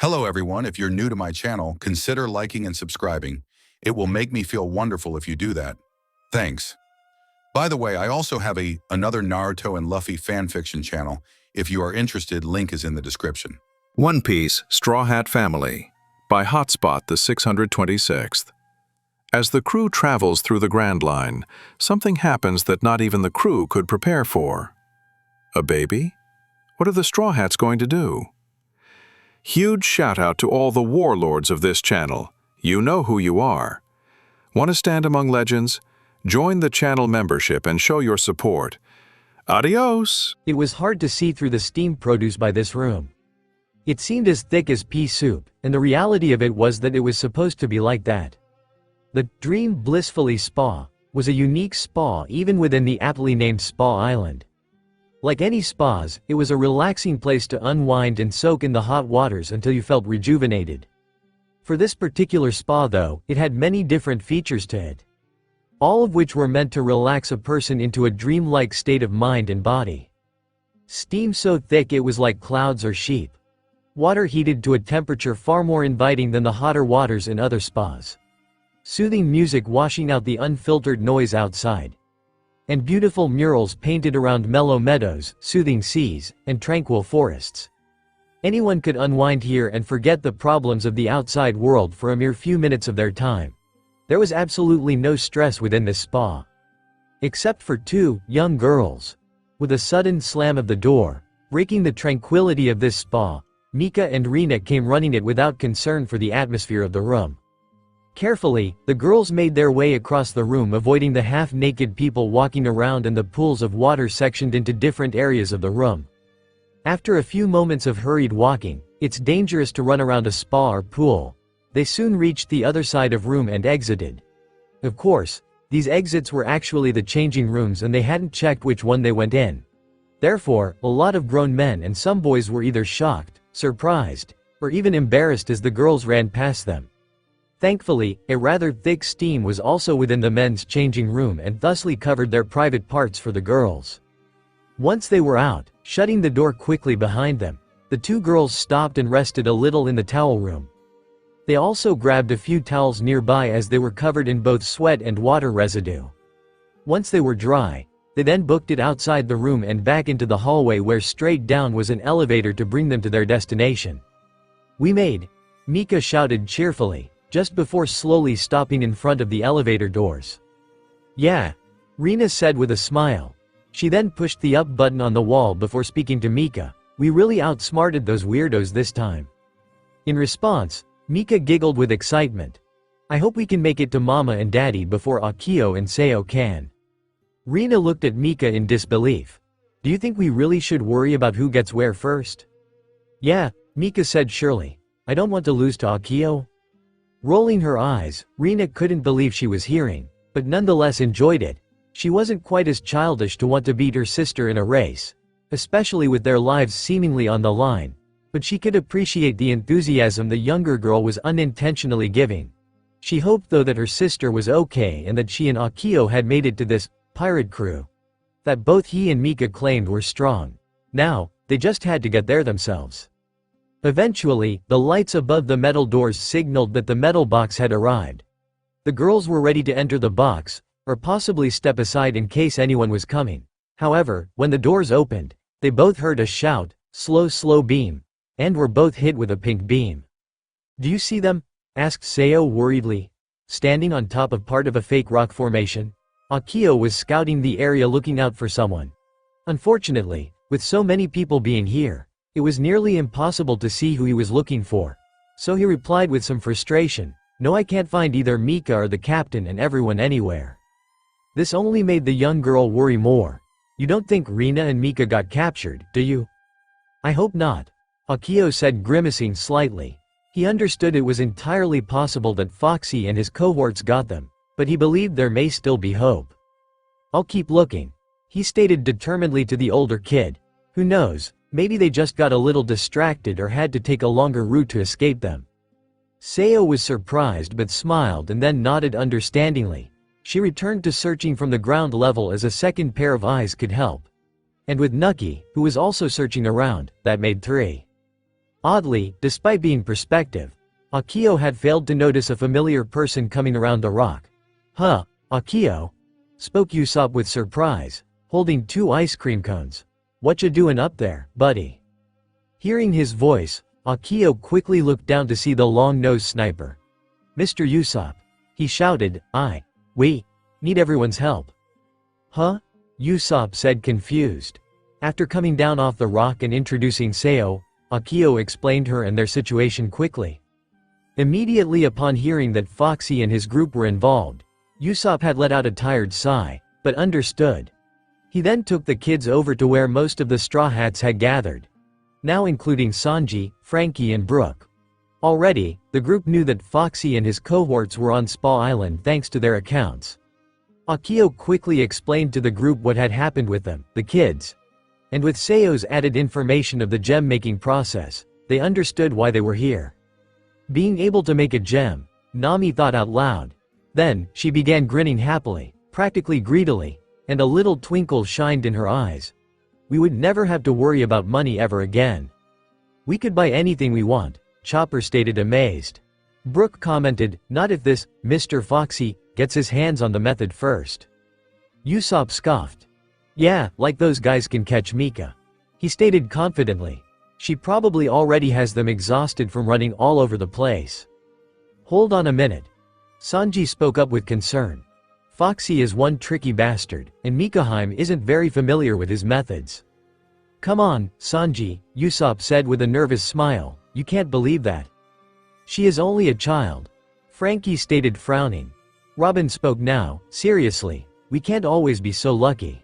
Hello everyone, if you're new to my channel, consider liking and subscribing. It will make me feel wonderful if you do that. Thanks. By the way, I also have another Naruto and Luffy fanfiction channel. If you are interested, link is in the description. One Piece Straw Hat Family by Hotspot the 626th. As the crew travels through the Grand Line, something happens that not even the crew could prepare for. A baby? What are the Straw Hats going to do? Huge shout out to all the warlords of this channel. You know who you are. Want to stand among legends? Join the channel membership and show your support. Adios! It was hard to see through the steam produced by this room. It seemed as thick as pea soup, and the reality of it was that it was supposed to be like that. The Dream Blissfully Spa was a unique spa even within the aptly named Spa Island. Like any spas, it was a relaxing place to unwind and soak in the hot waters until you felt rejuvenated. For this particular spa though, it had many different features to it, all of which were meant to relax a person into a dreamlike state of mind and body. Steam so thick it was like clouds or sheep. Water heated to a temperature far more inviting than the hotter waters in other spas. Soothing music washing out the unfiltered noise outside. And beautiful murals painted around mellow meadows, soothing seas, and tranquil forests. Anyone could unwind here and forget the problems of the outside world for a mere few minutes of their time. There was absolutely no stress within this spa. Except for two young girls. With a sudden slam of the door, breaking the tranquility of this spa, Mika and Rina came running it without concern for the atmosphere of the room. Carefully, the girls made their way across the room, avoiding the half-naked people walking around and the pools of water sectioned into different areas of the room. After a few moments of hurried walking, it's dangerous to run around a spa or pool. They soon reached the other side of room and exited. Of course, these exits were actually the changing rooms and they hadn't checked which one they went in. Therefore, a lot of grown men and some boys were either shocked, surprised, or even embarrassed as the girls ran past them. Thankfully, a rather thick steam was also within the men's changing room and thusly covered their private parts for the girls. Once they were out, shutting the door quickly behind them, the two girls stopped and rested a little in the towel room. They also grabbed a few towels nearby as they were covered in both sweat and water residue. Once they were dry, they then booked it outside the room and back into the hallway where straight down was an elevator to bring them to their destination. "We made," Mika shouted cheerfully, just before slowly stopping in front of the elevator doors. "Yeah," Rina said with a smile. She then pushed the up button on the wall before speaking to Mika. "We really outsmarted those weirdos this time." In response, Mika giggled with excitement. "I hope we can make it to Mama and Daddy before Akio and Seo can." Rina looked at Mika in disbelief. "Do you think we really should worry about who gets where first?" "Yeah," Mika said surely. "I don't want to lose to Akio." Rolling her eyes, Rina couldn't believe she was hearing, but nonetheless enjoyed it. She wasn't quite as childish to want to beat her sister in a race, especially with their lives seemingly on the line, but she could appreciate the enthusiasm the younger girl was unintentionally giving. She hoped though that her sister was okay and that she and Akio had made it to this pirate crew that both he and Mika claimed were strong. Now, they just had to get there themselves. Eventually, the lights above the metal doors signaled that the metal box had arrived. The girls were ready to enter the box, or possibly step aside in case anyone was coming. However, when the doors opened, they both heard a shout, slow beam," and were both hit with a pink beam. "Do you see them?" asked Seo worriedly. Standing on top of part of a fake rock formation, Akio was scouting the area looking out for someone. Unfortunately, with so many people being here, it was nearly impossible to see who he was looking for. So he replied with some frustration, "No, I can't find either Mika or the captain and everyone anywhere." This only made the young girl worry more. "You don't think Rina and Mika got captured, do you?" "I hope not," Akio said, grimacing slightly. He understood it was entirely possible that Foxy and his cohorts got them, but he believed there may still be hope. "I'll keep looking," he stated determinedly to the older kid. "Who knows? Maybe they just got a little distracted or had to take a longer route to escape them." Seo was surprised but smiled and then nodded understandingly. She returned to searching from the ground level as a second pair of eyes could help. And with Nucky, who was also searching around, that made three. Oddly, despite being perspective, Akio had failed to notice a familiar person coming around the rock. Huh, Akio? Spoke Usopp with surprise, holding 2 ice cream cones. What you doing up there, buddy? Hearing his voice, Akio quickly looked down to see the long-nosed sniper. Mr. Usopp, he shouted, we need everyone's help. Huh? Usopp said confused. After coming down off the rock and introducing Sao, Akio explained her and their situation quickly. Immediately upon hearing that Foxy and his group were involved, Usopp had let out a tired sigh, but understood. He then took the kids over to where most of the Straw Hats had gathered, now including Sanji, Frankie and Brook. Already, the group knew that Foxy and his cohorts were on Spa Island thanks to their accounts. Akio quickly explained to the group what had happened with them, the kids. And with Sao's added information of the gem-making process, they understood why they were here. Being able to make a gem, Nami thought out loud. Then, she began grinning happily, practically greedily, and a little twinkle shined in her eyes. We would never have to worry about money ever again. We could buy anything we want, Chopper stated amazed. Brook commented, not if this, Mr. Foxy, gets his hands on the method first. Usopp scoffed. Yeah, like those guys can catch Mika. He stated confidently. She probably already has them exhausted from running all over the place. Hold on a minute. Sanji spoke up with concern. Foxy is one tricky bastard, and Mikaheim isn't very familiar with his methods. Come on, Sanji, Usopp said with a nervous smile, you can't believe that. She is only a child. Frankie stated frowning. Robin spoke now, seriously, we can't always be so lucky.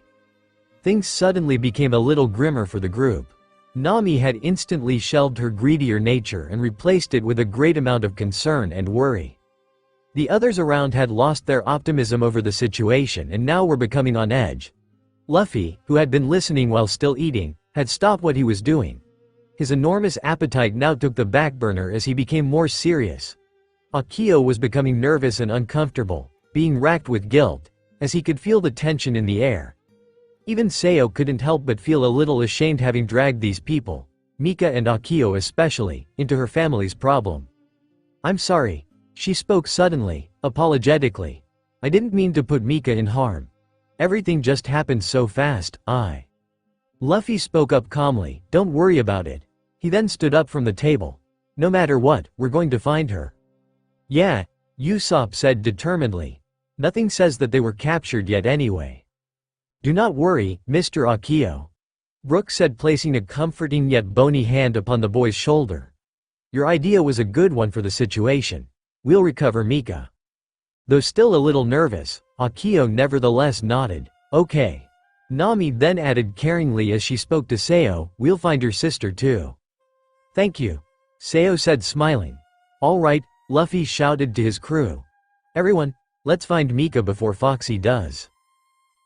Things suddenly became a little grimmer for the group. Nami had instantly shelved her greedier nature and replaced it with a great amount of concern and worry. The others around had lost their optimism over the situation and now were becoming on edge. Luffy, who had been listening while still eating, had stopped what he was doing. His enormous appetite now took the back burner as he became more serious. Akio was becoming nervous and uncomfortable, being racked with guilt, as he could feel the tension in the air. Even Sao couldn't help but feel a little ashamed having dragged these people, Mika and Akio especially, into her family's problem. I'm sorry, she spoke suddenly, apologetically. I didn't mean to put Mika in harm. Everything just happened so fast, Luffy spoke up calmly, don't worry about it. He then stood up from the table. No matter what, we're going to find her. Yeah, Usopp said determinedly. Nothing says that they were captured yet anyway. Do not worry, Mr. Akio. Brook said, placing a comforting yet bony hand upon the boy's shoulder. Your idea was a good one for the situation. We'll recover Mika. Though still a little nervous, Akio nevertheless nodded. Okay. Nami then added caringly as she spoke to Sao, we'll find your sister too. Thank you. Sao said smiling. All right, Luffy shouted to his crew. Everyone, let's find Mika before Foxy does.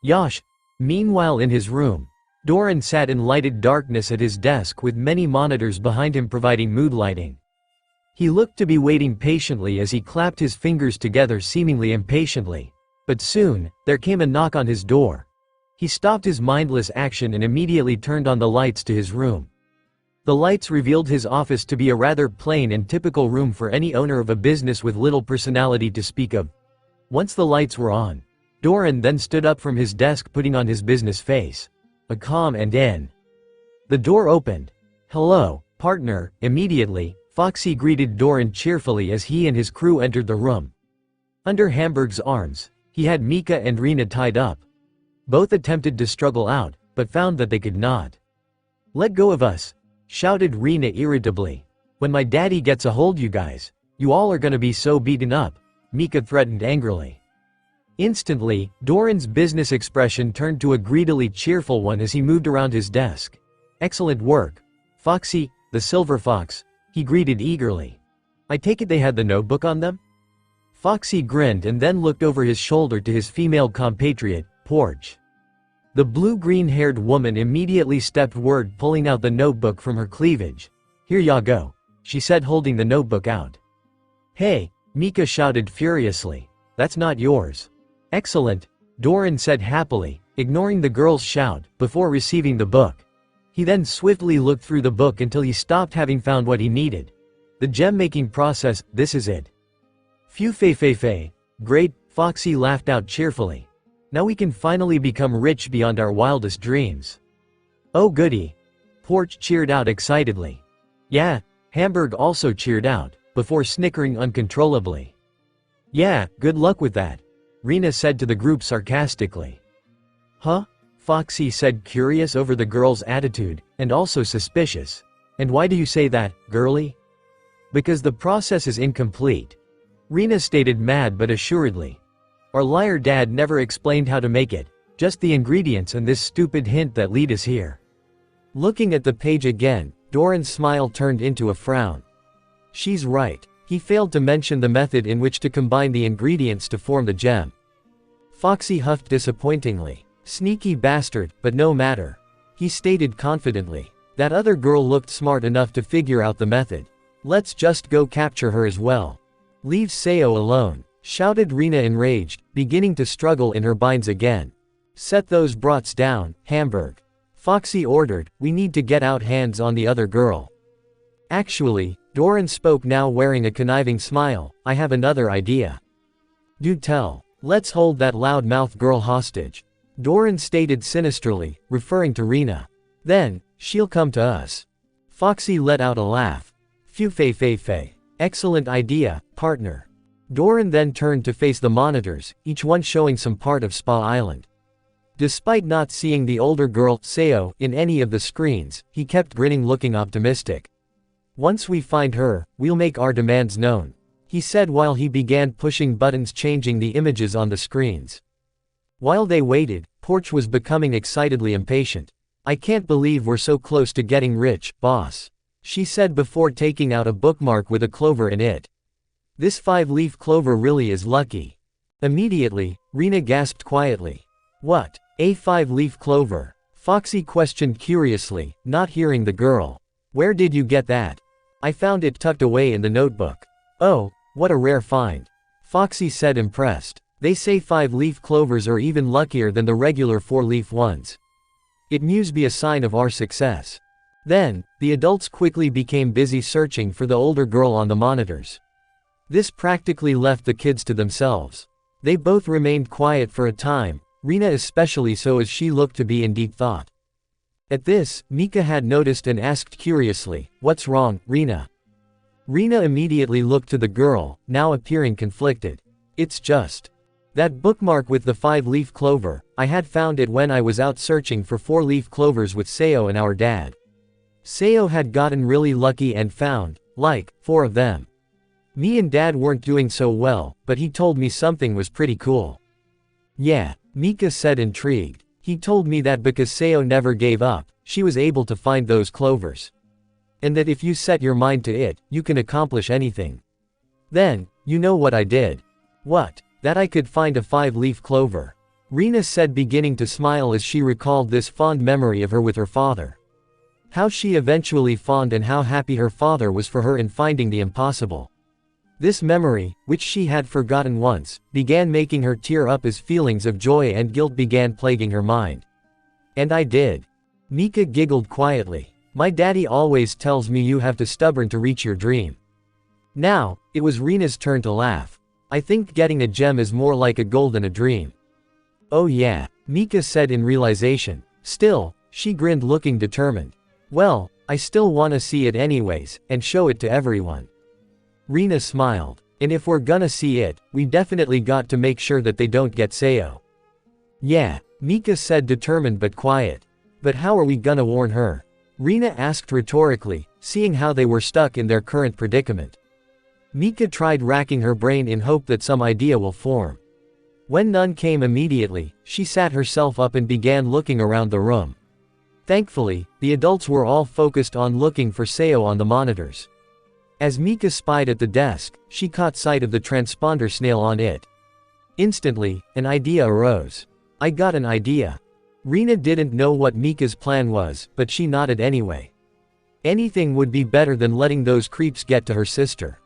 Yosh. Meanwhile in his room, Doran sat in lighted darkness at his desk with many monitors behind him providing mood lighting. He looked to be waiting patiently as he clapped his fingers together seemingly impatiently. But soon, there came a knock on his door. He stopped his mindless action and immediately turned on the lights to his room. The lights revealed his office to be a rather plain and typical room for any owner of a business with little personality to speak of. Once the lights were on, Doran then stood up from his desk putting on his business face. A calm and in. The door opened. Hello, partner. Immediately, Foxy greeted Doran cheerfully as he and his crew entered the room. Under Hamburg's arms, he had Mika and Rina tied up. Both attempted to struggle out, but found that they could not. Let go of us, shouted Rina irritably. When my daddy gets a hold you guys, you all are gonna be so beaten up, Mika threatened angrily. Instantly, Doran's business expression turned to a greedily cheerful one as he moved around his desk. Excellent work, Foxy, the silver fox, he greeted eagerly. I take it they had the notebook on them? Foxy grinned and then looked over his shoulder to his female compatriot, Porch. The blue-green-haired woman immediately stepped forward, pulling out the notebook from her cleavage. Here ya go, she said, holding the notebook out. Hey, Mika shouted furiously. That's not yours. Excellent, Doran said happily, ignoring the girl's shout, before receiving the book. He then swiftly looked through the book until he stopped having found what he needed. The gem-making process, this is it. Phew, fei. Great, Foxy laughed out cheerfully. Now we can finally become rich beyond our wildest dreams. Oh goody. Porch cheered out excitedly. Yeah, Hamburg also cheered out, before snickering uncontrollably. Yeah, good luck with that, Rena said to the group sarcastically. Huh? Foxy said, curious over the girl's attitude, and also suspicious. And why do you say that, girlie? Because the process is incomplete. Rena stated, mad but assuredly. Our liar dad never explained how to make it, just the ingredients and this stupid hint that lead us here. Looking at the page again, Doran's smile turned into a frown. She's right, he failed to mention the method in which to combine the ingredients to form the gem. Foxy huffed disappointingly. Sneaky bastard, but no matter. He stated confidently. That other girl looked smart enough to figure out the method. Let's just go capture her as well. Leave Sayo alone, shouted Rena enraged, beginning to struggle in her binds again. Set those brats down, Hamburg. Foxy ordered, we need to get out hands on the other girl. Actually, Doran spoke now wearing a conniving smile, I have another idea. Do tell. Let's hold that loud-mouthed girl hostage. Doran stated sinisterly, referring to Rena. Then, she'll come to us. Foxy let out a laugh. Phew, fei. Excellent idea, partner. Doran then turned to face the monitors, each one showing some part of Spa Island. Despite not seeing the older girl, Sayo, in any of the screens, he kept grinning, looking optimistic. Once we find her, we'll make our demands known, he said while he began pushing buttons changing the images on the screens. While they waited, Porch was becoming excitedly impatient. I can't believe we're so close to getting rich, boss, she said before taking out a bookmark with a clover in it. This 5-leaf clover really is lucky. Immediately, Rena gasped quietly. What? A 5-leaf clover? Foxy questioned curiously, not hearing the girl. Where did you get that? I found it tucked away in the notebook. Oh, what a rare find. Foxy said, impressed. They say 5-leaf clovers are even luckier than the regular 4-leaf ones. It must be a sign of our success. Then, the adults quickly became busy searching for the older girl on the monitors. This practically left the kids to themselves. They both remained quiet for a time, Rena especially so, as she looked to be in deep thought. At this, Mika had noticed and asked curiously, what's wrong, Rena? Rena immediately looked to the girl, now appearing conflicted. It's just that bookmark with the 5-leaf clover. I had found it when I was out searching for 4-leaf clovers with Sayo and our dad. Sayo had gotten really lucky and found, like, 4 of them. Me and dad weren't doing so well, but he told me something was pretty cool. Yeah, Mika said, intrigued. He told me that because Sayo never gave up, she was able to find those clovers. And that if you set your mind to it, you can accomplish anything. Then, you know what I did? What? That I could find a 5-leaf clover. Rena said, beginning to smile as she recalled this fond memory of her with her father. How she eventually found and how happy her father was for her in finding the impossible. This memory, which she had forgotten once, began making her tear up as feelings of joy and guilt began plaguing her mind. And I did. Mika giggled quietly. My daddy always tells me you have to stubborn to reach your dream. Now, it was Rena's turn to laugh. I think getting a gem is more like a goal than a dream. Oh yeah, Mika said in realization. Still, she grinned, looking determined. Well, I still wanna see it anyways, and show it to everyone. Rena smiled. And if we're gonna see it, we definitely got to make sure that they don't get Sayo. Yeah, Mika said, determined but quiet. But how are we gonna warn her? Rena asked rhetorically, seeing how they were stuck in their current predicament. Mika tried racking her brain in hope that some idea will form. When none came immediately, she sat herself up and began looking around the room. Thankfully, the adults were all focused on looking for Sayo on the monitors. As Mika spied at the desk, she caught sight of the transponder snail on it. Instantly, an idea arose. I got an idea. Rena didn't know what Mika's plan was, but she nodded anyway. Anything would be better than letting those creeps get to her sister.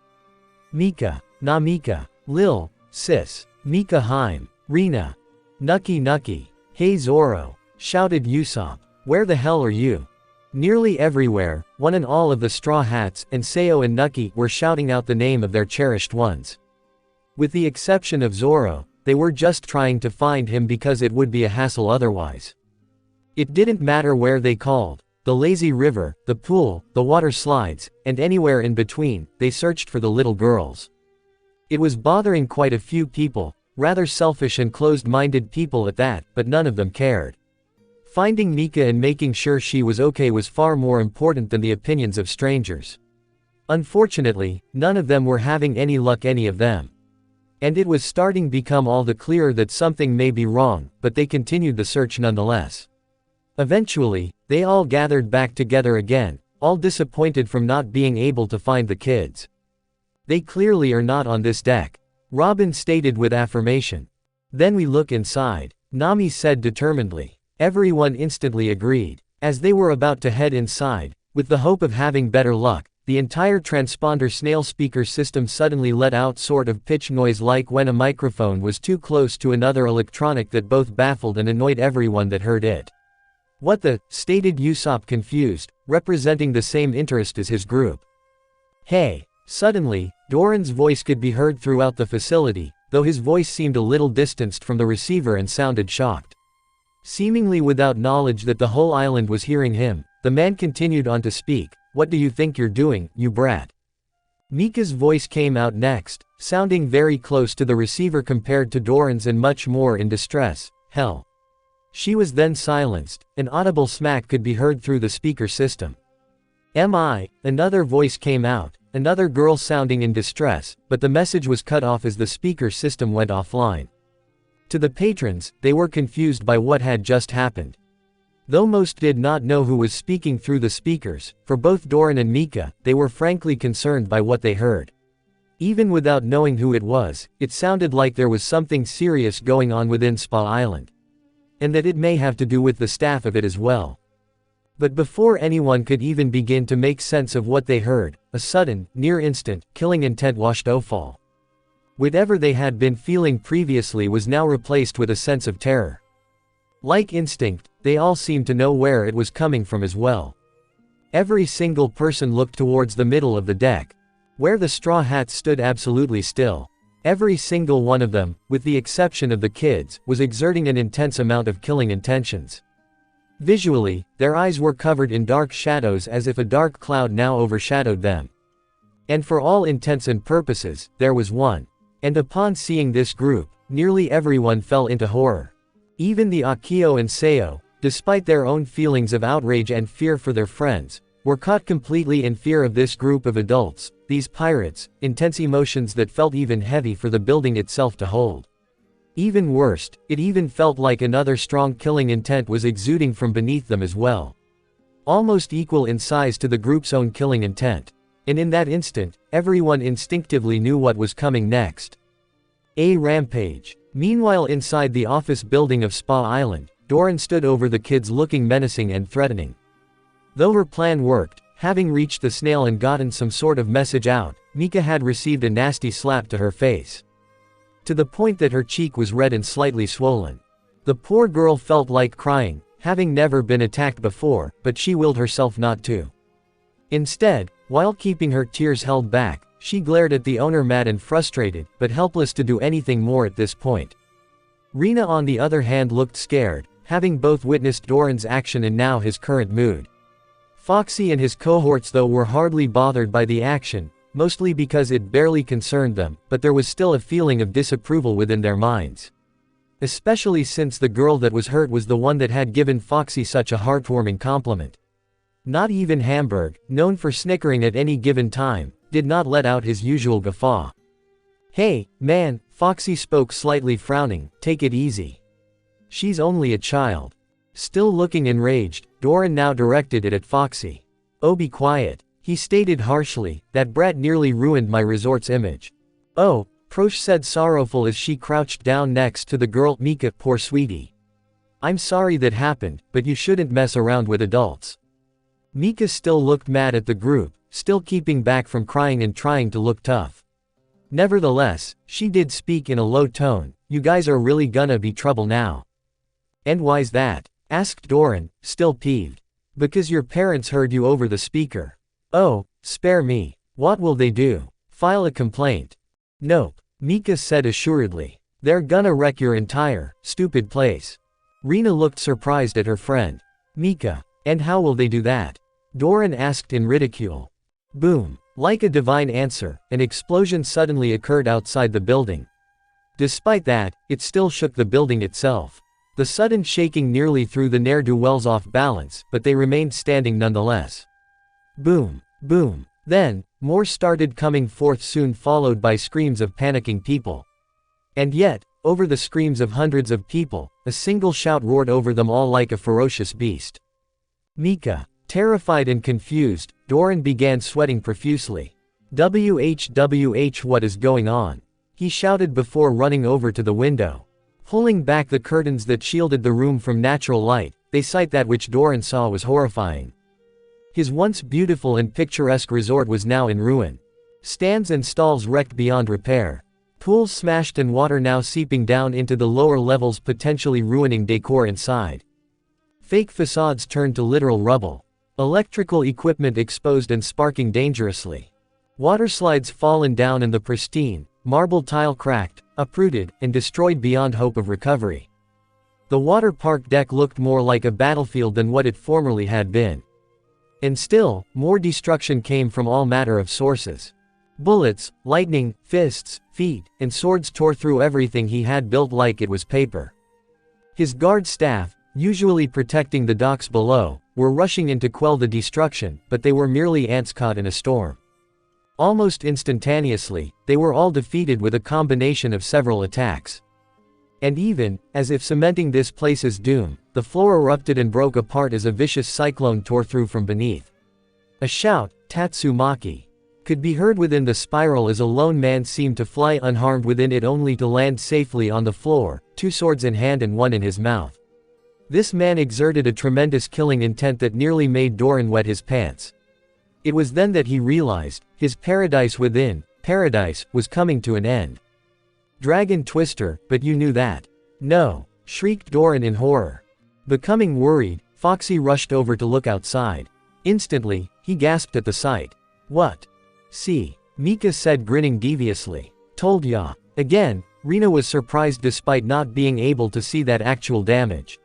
Mika, na Mika, Lil, sis, Mika Heim, Rena. Nucky, hey Zoro, shouted Usopp. Where the hell are you? Nearly everywhere, one and all of the Straw Hats and Sayo and Nucky were shouting out the name of their cherished ones. With the exception of Zoro, they were just trying to find him because it would be a hassle otherwise. It didn't matter where they called, the lazy river, the pool, the water slides, and anywhere in between, they searched for the little girls. It was bothering quite a few people, rather selfish and closed-minded people at that, but none of them cared. Finding Mika and making sure she was okay was far more important than the opinions of strangers. Unfortunately, none of them were having any luck, any of them. And it was starting to become all the clearer that something may be wrong, but they continued the search nonetheless. Eventually, they all gathered back together again, all disappointed from not being able to find the kids. They clearly are not on this deck, Robin stated with affirmation. Then we look inside, Nami said determinedly. Everyone instantly agreed. As they were about to head inside, with the hope of having better luck, the entire transponder snail speaker system suddenly let out sort of pitch noise like when a microphone was too close to another electronic that both baffled and annoyed everyone that heard it. What the, stated Usopp confused, representing the same interest as his group. Hey! Suddenly, Doran's voice could be heard throughout the facility, though his voice seemed a little distanced from the receiver and sounded shocked. Seemingly without knowledge that the whole island was hearing him, the man continued on to speak. What do you think you're doing, you brat? Mika's voice came out next, sounding very close to the receiver compared to Doran's and much more in distress. Hell. She was then silenced, an audible smack could be heard through the speaker system. M.I., another voice came out, another girl sounding in distress, but the message was cut off as the speaker system went offline. To the patrons, they were confused by what had just happened. Though most did not know who was speaking through the speakers, for both Doran and Mika, they were frankly concerned by what they heard. Even without knowing who it was, it sounded like there was something serious going on within Spa Island. And that it may have to do with the staff of it as well. But before anyone could even begin to make sense of what they heard, a sudden, near-instant, killing intent washed over. Whatever they had been feeling previously was now replaced with a sense of terror. Like instinct, they all seemed to know where it was coming from as well. Every single person looked towards the middle of the deck, where the Straw Hats stood absolutely still. Every single one of them, with the exception of the kids, was exerting an intense amount of killing intentions. Visually, their eyes were covered in dark shadows as if a dark cloud now overshadowed them. And for all intents and purposes, there was one. And upon seeing this group, nearly everyone fell into horror. Even the Akio and Sayo, despite their own feelings of outrage and fear for their friends, were caught completely in fear of this group of adults, these pirates, intense emotions that felt even heavy for the building itself to hold. Even worse, it even felt like another strong killing intent was exuding from beneath them as well. Almost equal in size to the group's own killing intent. And in that instant, everyone instinctively knew what was coming next. A rampage. Meanwhile inside the office building of Spa Island, Doran stood over the kids looking menacing and threatening. Though her plan worked, having reached the snail and gotten some sort of message out, Mika had received a nasty slap to her face. To the point that her cheek was red and slightly swollen. The poor girl felt like crying, having never been attacked before, but she willed herself not to. Instead, while keeping her tears held back, she glared at the owner mad and frustrated, but helpless to do anything more at this point. Rina on the other hand looked scared, having both witnessed Doran's action and now his current mood. Foxy and his cohorts though were hardly bothered by the action, mostly because it barely concerned them, but there was still a feeling of disapproval within their minds. Especially since the girl that was hurt was the one that had given Foxy such a heartwarming compliment. Not even Hamburg, known for snickering at any given time, did not let out his usual guffaw. Hey, man, Foxy spoke slightly frowning, take it easy. She's only a child. Still looking enraged, Doran now directed it at Foxy. Oh, be quiet, he stated harshly, that brat nearly ruined my resort's image. Oh, Prosh said sorrowful as she crouched down next to the girl. Mika, poor sweetie. I'm sorry that happened, but you shouldn't mess around with adults. Mika still looked mad at the group, still keeping back from crying and trying to look tough. Nevertheless, she did speak in a low tone, you guys are really gonna be trouble now. And why's that? Asked Doran, still peeved. Because your parents heard you over the speaker. Oh, spare me. What will they do? File a complaint. Nope, Mika said assuredly. They're gonna wreck your entire, stupid place. Rina looked surprised at her friend. Mika, and how will they do that? Doran asked in ridicule. Boom. Like a divine answer, an explosion suddenly occurred outside the building. Despite that, it still shook the building itself. The sudden shaking nearly threw the ne'er-do-wells off balance, but they remained standing nonetheless. Boom. Boom. Then, more started coming forth, soon followed by screams of panicking people. And yet, over the screams of hundreds of people, a single shout roared over them all like a ferocious beast. Mika. Terrified and confused, Doran began sweating profusely. WHWH, what is going on? He shouted before running over to the window. Pulling back the curtains that shielded the room from natural light, they sight that which Doran saw was horrifying. His once beautiful and picturesque resort was now in ruin. Stands and stalls wrecked beyond repair. Pools smashed and water now seeping down into the lower levels, potentially ruining decor inside. Fake facades turned to literal rubble. Electrical equipment exposed and sparking dangerously. Waterslides fallen down and the pristine, marble tile cracked, uprooted, and destroyed beyond hope of recovery. The water park deck looked more like a battlefield than what it formerly had been. And still, more destruction came from all manner of sources. Bullets, lightning, fists, feet, and swords tore through everything he had built like it was paper. His guard staff, usually protecting the docks below, were rushing in to quell the destruction, but they were merely ants caught in a storm. Almost instantaneously, they were all defeated with a combination of several attacks. And even, as if cementing this place's doom, the floor erupted and broke apart as a vicious cyclone tore through from beneath. A shout, Tatsumaki, could be heard within the spiral as a lone man seemed to fly unharmed within it, only to land safely on the floor, 2 swords in hand and 1 in his mouth. This man exerted a tremendous killing intent that nearly made Doran wet his pants. It was then that he realized, his paradise within, paradise, was coming to an end. Dragon Twister, but you knew that. No, shrieked Doran in horror. Becoming worried, Foxy rushed over to look outside. Instantly, he gasped at the sight. What? See, Mika said, grinning deviously. Told ya. Again, Rina was surprised despite not being able to see that actual damage.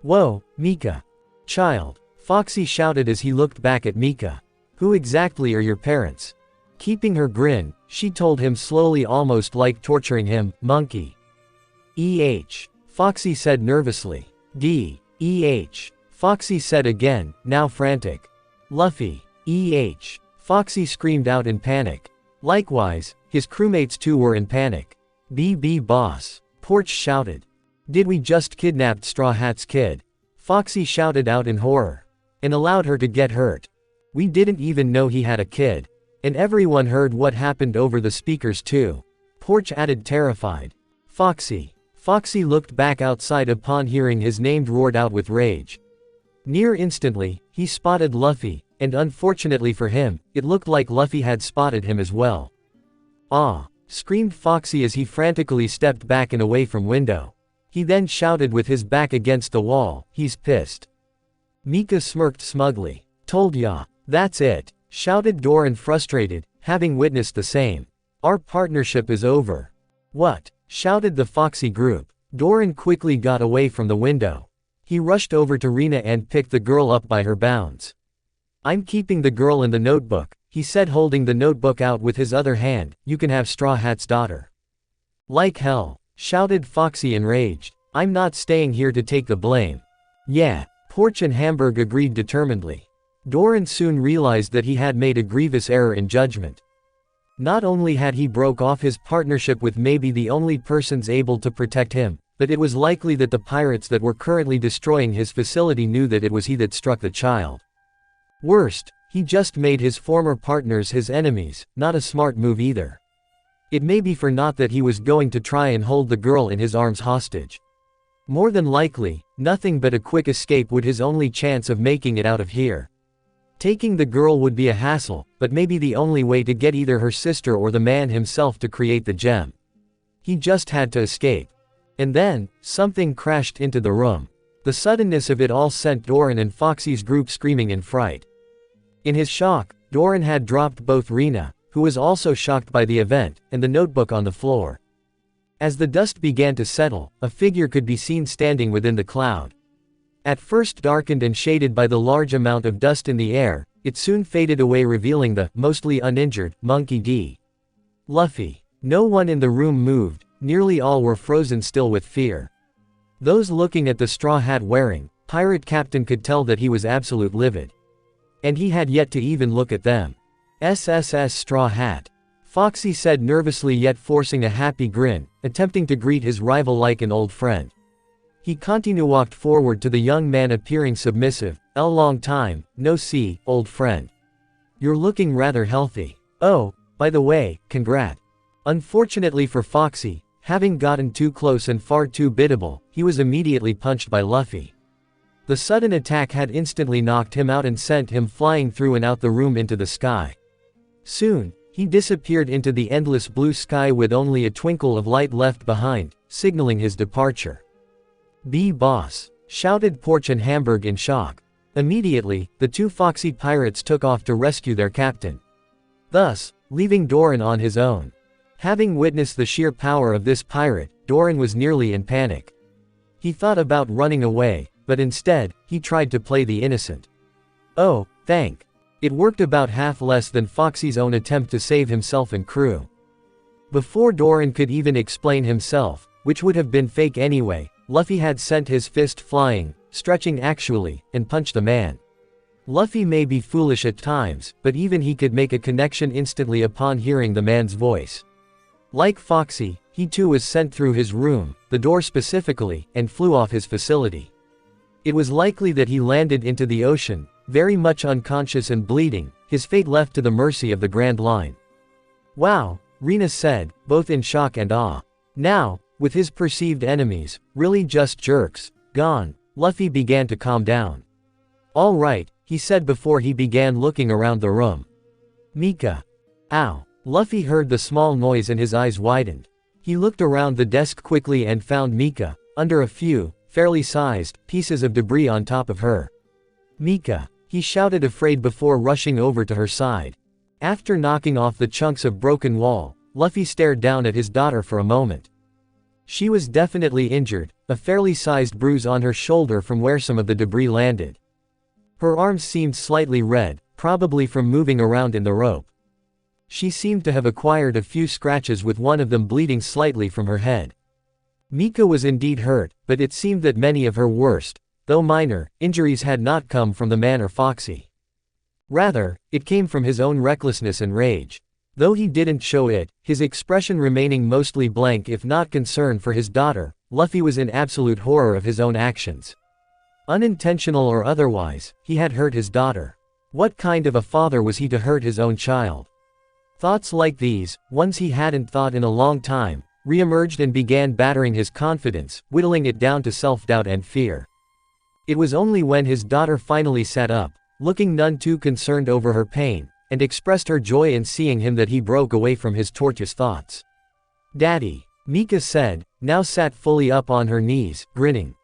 Whoa, Mika. Child. Foxy shouted as he looked back at Mika. Who exactly are your parents? Keeping her grin, she told him slowly, almost like torturing him, monkey. Foxy said nervously. Foxy said again, now frantic. Luffy. Foxy screamed out in panic. Likewise, his crewmates too were in panic. BB boss. Porch shouted. Did we just kidnap Straw Hat's kid? Foxy shouted out in horror. And allowed her to get hurt. We didn't even know he had a kid. And everyone heard what happened over the speakers too. Porch added, terrified. Foxy. Foxy looked back outside upon hearing his name roared out with rage. Near instantly, he spotted Luffy, and unfortunately for him, it looked like Luffy had spotted him as well. Ah! Screamed Foxy as he frantically stepped back and away from window. He then shouted with his back against the wall, he's pissed. Mika smirked smugly. Told ya. That's it, shouted Doran frustrated, having witnessed the same. Our partnership is over. What? Shouted the Foxy group. Doran quickly got away from the window. He rushed over to Rina and picked the girl up by her bounds. I'm keeping the girl in the notebook, he said, holding the notebook out with his other hand. You can have Straw Hat's daughter. Like hell, shouted Foxy enraged. I'm not staying here to take the blame. Yeah, Porch and Hamburg agreed determinedly. Doran soon realized that he had made a grievous error in judgment. Not only had he broke off his partnership with maybe the only persons able to protect him, but it was likely that the pirates that were currently destroying his facility knew that it was he that struck the child. Worst, he just made his former partners his enemies, not a smart move either. It may be for naught that he was going to try and hold the girl in his arms hostage. More than likely, nothing but a quick escape would his only chance of making it out of here. Taking the girl would be a hassle, but maybe the only way to get either her sister or the man himself to create the gem. He just had to escape. And then, something crashed into the room. The suddenness of it all sent Doran and Foxy's group screaming in fright. In his shock, Doran had dropped both Rena, who was also shocked by the event, and the notebook on the floor. As the dust began to settle, a figure could be seen standing within the cloud. At first darkened and shaded by the large amount of dust in the air, it soon faded away, revealing the, mostly uninjured, Monkey D. Luffy. No one in the room moved, nearly all were frozen still with fear. Those looking at the straw hat wearing, pirate captain could tell that he was absolute livid. And he had yet to even look at them. SSS straw hat. Foxy said nervously yet forcing a happy grin, attempting to greet his rival like an old friend. He walked forward to the young man appearing submissive. Long time, no see, old friend. You're looking rather healthy. Oh, by the way, congrats. Unfortunately for Foxy, having gotten too close and far too biddable, he was immediately punched by Luffy. The sudden attack had instantly knocked him out and sent him flying through and out the room into the sky. Soon, he disappeared into the endless blue sky with only a twinkle of light left behind, signaling his departure. "Boss!" shouted Porch and Hamburg in shock. Immediately, the two Foxy pirates took off to rescue their captain. Thus, leaving Doran on his own. Having witnessed the sheer power of this pirate, Doran was nearly in panic. He thought about running away, but instead, he tried to play the innocent. Oh, thank. It worked about half less than Foxy's own attempt to save himself and crew. Before Doran could even explain himself, which would have been fake anyway, Luffy had sent his fist flying, stretching actually, and punched the man. Luffy may be foolish at times, but even he could make a connection instantly upon hearing the man's voice. Like Foxy, he too was sent through his room, the door specifically, and flew off his facility. It was likely that he landed into the ocean, very much unconscious and bleeding, his fate left to the mercy of the Grand Line. Wow, Rena said, both in shock and awe. Now, with his perceived enemies, really just jerks, gone, Luffy began to calm down. All right, he said before he began looking around the room. Mika. Ow. Luffy heard the small noise and his eyes widened. He looked around the desk quickly and found Mika, under a few, fairly sized, pieces of debris on top of her. Mika. He shouted afraid before rushing over to her side. After knocking off the chunks of broken wall, Luffy stared down at his daughter for a moment. She was definitely injured, a fairly sized bruise on her shoulder from where some of the debris landed. Her arms seemed slightly red, probably from moving around in the rope. She seemed to have acquired a few scratches, with one of them bleeding slightly from her head. Mika was indeed hurt, but it seemed that many of her worst, though minor, injuries had not come from the man or Foxy. Rather, it came from his own recklessness and rage. Though he didn't show it, his expression remaining mostly blank if not concern for his daughter, Luffy was in absolute horror of his own actions. Unintentional or otherwise, he had hurt his daughter. What kind of a father was he to hurt his own child? Thoughts like these, ones he hadn't thought in a long time, re-emerged and began battering his confidence, whittling it down to self-doubt and fear. It was only when his daughter finally sat up, looking none too concerned over her pain, and expressed her joy in seeing him, that he broke away from his tortuous thoughts. "Daddy," Mika said, now sat fully up on her knees, grinning.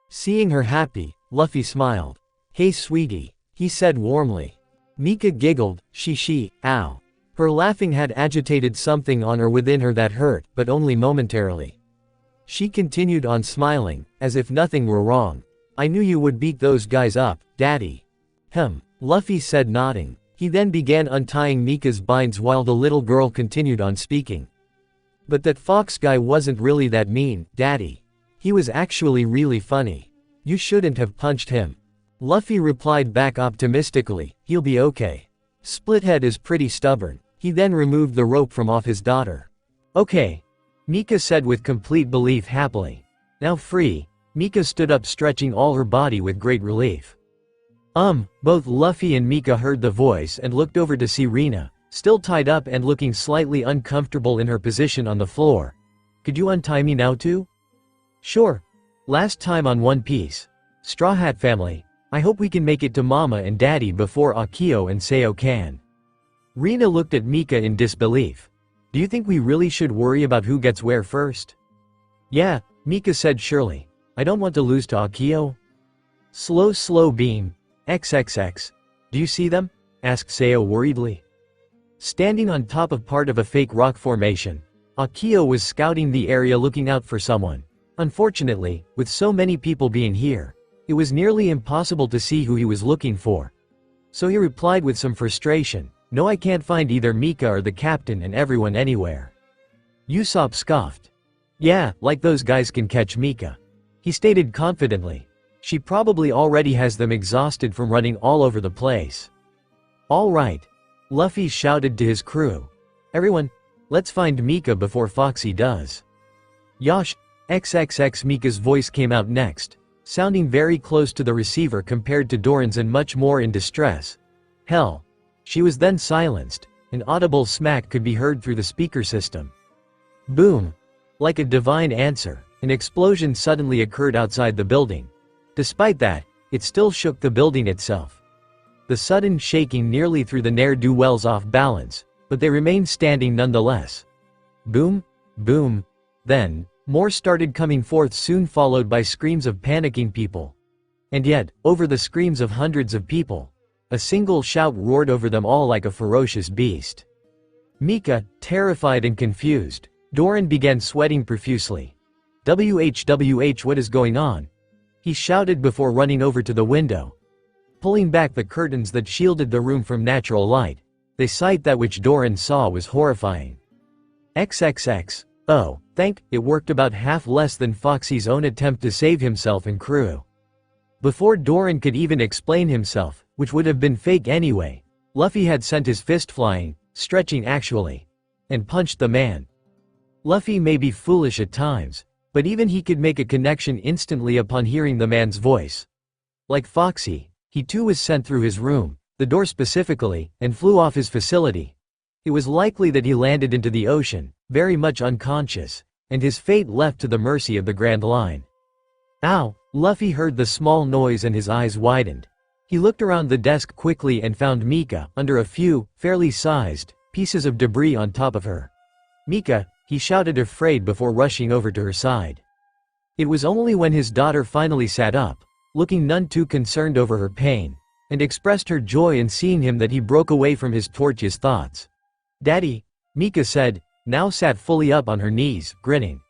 Seeing her happy, Luffy smiled. "Hey sweetie," he said warmly. Mika giggled, ow. Her laughing had agitated something on her within her that hurt, but only momentarily. She continued on smiling, as if nothing were wrong. "I knew you would beat those guys up, Daddy." Luffy said, nodding. He then began untying Mika's binds while the little girl continued on speaking. "But that Fox guy wasn't really that mean, Daddy. He was actually really funny. You shouldn't have punched him." Luffy replied back optimistically, "He'll be okay. Splithead is pretty stubborn." He then removed the rope from off his daughter. "Okay," Mika said with complete belief happily. "Now free." Mika stood up, stretching all her body with great relief. Both Luffy and Mika heard the voice and looked over to see Rena, still tied up and looking slightly uncomfortable in her position on the floor. "Could you untie me now too?" "Sure. Last time on One Piece. Straw Hat family, I hope we can make it to Mama and Daddy before Akio and Sayo can." Rena looked at Mika in disbelief. "Do you think we really should worry about who gets where first?" "Yeah," Mika said surely. I don't want to lose to Akio. Slow beam. XXX. Do you see them? Asked Sayo worriedly. Standing on top of part of a fake rock formation, Akio was scouting the area looking out for someone. Unfortunately, with so many people being here, it was nearly impossible to see who he was looking for. So he replied with some frustration, "No, I can't find either Mika or the captain and everyone anywhere." Usopp scoffed. "Yeah, like those guys can catch Mika," he stated confidently. "She probably already has them exhausted from running all over the place." "All right," Luffy shouted to his crew. "Everyone, let's find Mika before Foxy does." "Yosh!" XXX Mika's voice came out next, sounding very close to the receiver compared to Doran's and much more in distress. Hell. She was then silenced. An audible smack could be heard through the speaker system. Boom! Like a divine answer, an explosion suddenly occurred outside the building. Despite that, it still shook the building itself. The sudden shaking nearly threw the ne'er-do-wells off balance, but they remained standing nonetheless. Boom, boom. Then, more started coming forth, soon followed by screams of panicking people. And yet, over the screams of hundreds of people, a single shout roared over them all like a ferocious beast. Mika, terrified and confused, Doran began sweating profusely. WHWH, what is going on? He shouted before running over to the window. Pulling back the curtains that shielded the room from natural light, the sight that which Doran saw was horrifying. XXX. Oh, it worked about half less than Foxy's own attempt to save himself and crew. Before Doran could even explain himself, which would have been fake anyway, Luffy had sent his fist flying, stretching actually, and punched the man. Luffy may be foolish at times, but even he could make a connection instantly upon hearing the man's voice. Like Foxy, he too was sent through his room, the door specifically, and flew off his facility. It was likely that he landed into the ocean, very much unconscious, and his fate left to the mercy of the Grand Line. Ow! Luffy heard the small noise and his eyes widened. He looked around the desk quickly and found Mika, under a few, fairly sized, pieces of debris on top of her. "Mika," he shouted afraid before rushing over to her side. It was only when his daughter finally sat up, looking none too concerned over her pain, and expressed her joy in seeing him that he broke away from his tortuous thoughts. "Daddy," Mika said, now sat fully up on her knees, grinning.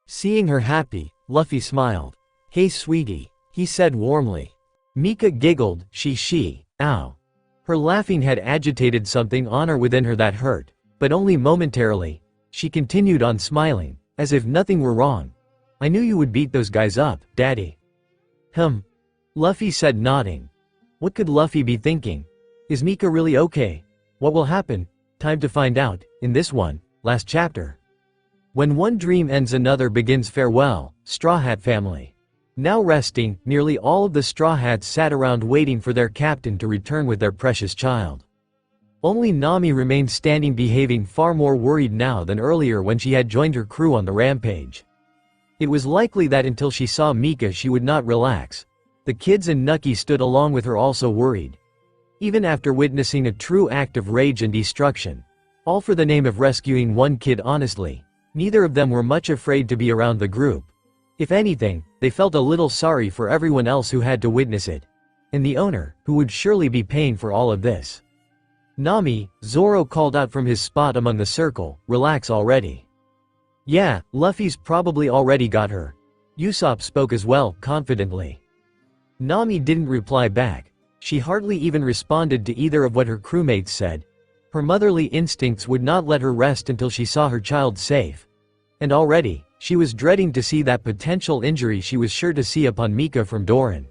Seeing her happy, Luffy smiled. "Hey sweetie," he said warmly. Mika giggled, she, ow. Her laughing had agitated something on her within her that hurt, but only momentarily. She continued on smiling, as if nothing were wrong. "I knew you would beat those guys up, Daddy." Luffy said, nodding. What could Luffy be thinking? Is Mika really okay? What will happen? Time to find out, in this one, last chapter. When one dream ends another begins. Farewell, Straw Hat family. Now resting, nearly all of the Straw Hats sat around waiting for their captain to return with their precious child. Only Nami remained standing, behaving far more worried now than earlier when she had joined her crew on the rampage. It was likely that until she saw Mika she would not relax. The kids and Nucky stood along with her, also worried. Even after witnessing a true act of rage and destruction, all for the name of rescuing one kid, honestly, neither of them were much afraid to be around the group. If anything, they felt a little sorry for everyone else who had to witness it. And the owner, who would surely be paying for all of this. "Nami," Zoro called out from his spot among the circle, "relax already." "Yeah, Luffy's probably already got her." Usopp spoke as well, confidently. Nami didn't reply back. She hardly even responded to either of what her crewmates said. Her motherly instincts would not let her rest until she saw her child safe. And already, she was dreading to see that potential injury she was sure to see upon Mika from Doran.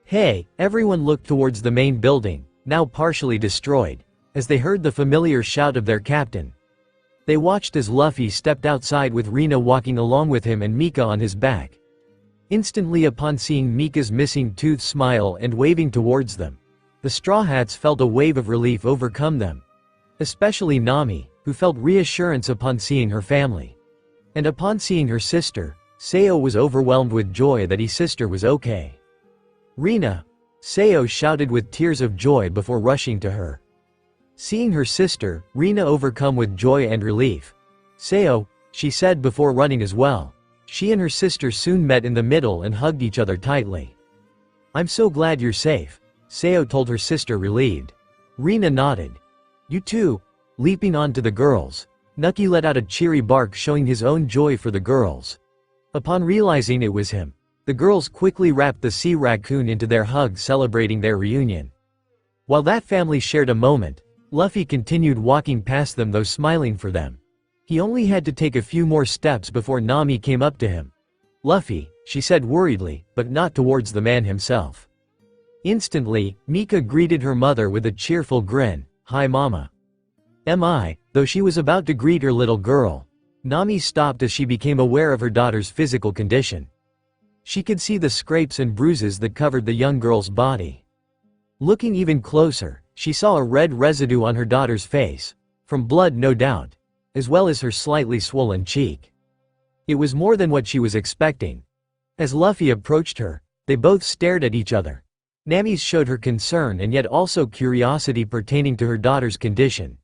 Hey, everyone looked towards the main building, now partially destroyed, as they heard the familiar shout of their captain. They watched as Luffy stepped outside with Rina walking along with him and Mika on his back. Instantly upon seeing Mika's missing tooth smile and waving towards them, the Straw Hats felt a wave of relief overcome them. Especially Nami, who felt reassurance upon seeing her family. And upon seeing her sister, Sayo was overwhelmed with joy that his sister was okay. "Rina!" Sayo shouted with tears of joy before rushing to her. Seeing her sister, Rina overcome with joy and relief. "Sayo," she said before running as well. She and her sister soon met in the middle and hugged each other tightly. "I'm so glad you're safe," Seo told her sister, relieved. Rina nodded. "You too." Leaping onto the girls, Nucky let out a cheery bark, showing his own joy for the girls. Upon realizing it was him, the girls quickly wrapped the sea raccoon into their hug, celebrating their reunion. While that family shared a moment, Luffy continued walking past them, though smiling for them. He only had to take a few more steps before Nami came up to him. "Luffy," she said worriedly, but not towards the man himself. Instantly, Mika greeted her mother with a cheerful grin. "Hi mama." Though she was about to greet her little girl, Nami stopped as she became aware of her daughter's physical condition. She could see the scrapes and bruises that covered the young girl's body. Looking even closer, she saw a red residue on her daughter's face, from blood no doubt, as well as her slightly swollen cheek. It was more than what she was expecting. As Luffy approached her, they both stared at each other. Nami's showed her concern and yet also curiosity pertaining to her daughter's condition.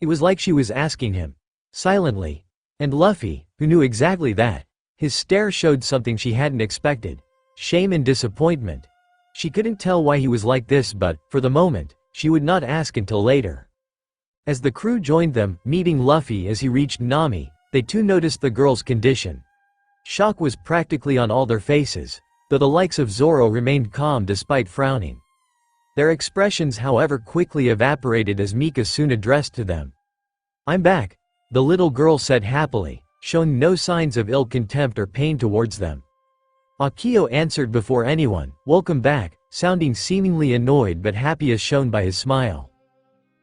It was like she was asking him, silently. And Luffy, who knew exactly that, his stare showed something she hadn't expected: shame and disappointment. She couldn't tell why he was like this, but, for the moment, she would not ask until later. As the crew joined them, meeting Luffy as he reached Nami, they too noticed the girl's condition. Shock was practically on all their faces, though the likes of Zoro remained calm despite frowning. Their expressions, however, quickly evaporated as Mika soon addressed to them. "I'm back," the little girl said happily, showing no signs of ill contempt or pain towards them. Akio answered before anyone, "Welcome back," sounding seemingly annoyed but happy as shown by his smile.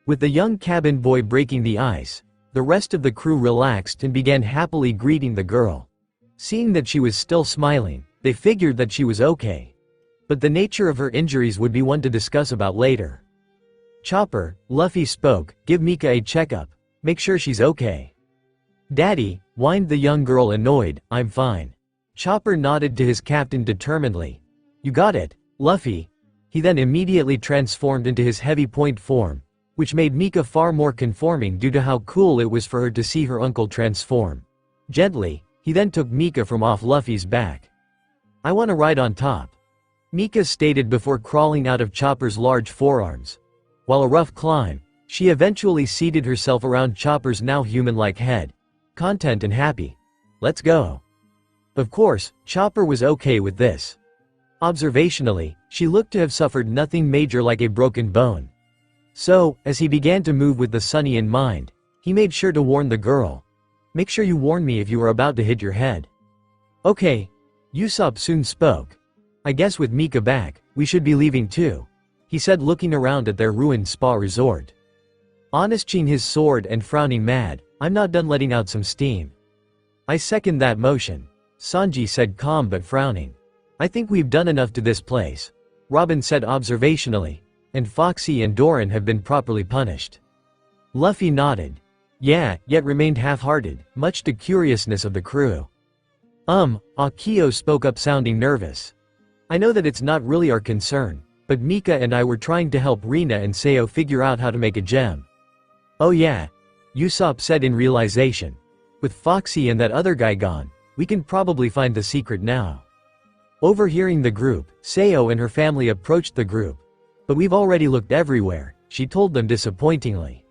With the young cabin boy breaking the ice, the rest of the crew relaxed and began happily greeting the girl. Seeing that she was still smiling, they figured that she was okay. But the nature of her injuries would be one to discuss about later. "Chopper," Luffy spoke, "give Mika a checkup. Make sure she's okay." "Daddy," whined the young girl, annoyed, "I'm fine." Chopper nodded to his captain determinedly. "You got it, Luffy." He then immediately transformed into his heavy point form, which made Mika far more conforming due to how cool it was for her to see her uncle transform. Gently, he then took Mika from off Luffy's back. "I want to ride on top," Mika stated before crawling out of Chopper's large forearms. While a rough climb, she eventually seated herself around Chopper's now human-like head. Content and happy. "Let's go." Of course, Chopper was okay with this. Observationally, she looked to have suffered nothing major like a broken bone. So, as he began to move with the Sunny in mind, he made sure to warn the girl. "Make sure you warn me if you are about to hit your head." "Okay." Usopp soon spoke. "I guess with Mika back, we should be leaving too," he said, looking around at their ruined spa resort. Honestching his sword and frowning mad, "I'm not done letting out some steam." "I second that motion," Sanji said, calm but frowning. "I think we've done enough to this place," Robin said observationally, "and Foxy and Doran have been properly punished." Luffy nodded. "Yeah," yet remained half-hearted, much to curiousness of the crew. Akio spoke up, sounding nervous. "I know that it's not really our concern, but Mika and I were trying to help Rina and Seo figure out how to make a gem." "Oh yeah," Usopp said in realization. "With Foxy and that other guy gone, we can probably find the secret now." Overhearing the group, Seo and her family approached the group. "But we've already looked everywhere," she told them disappointingly.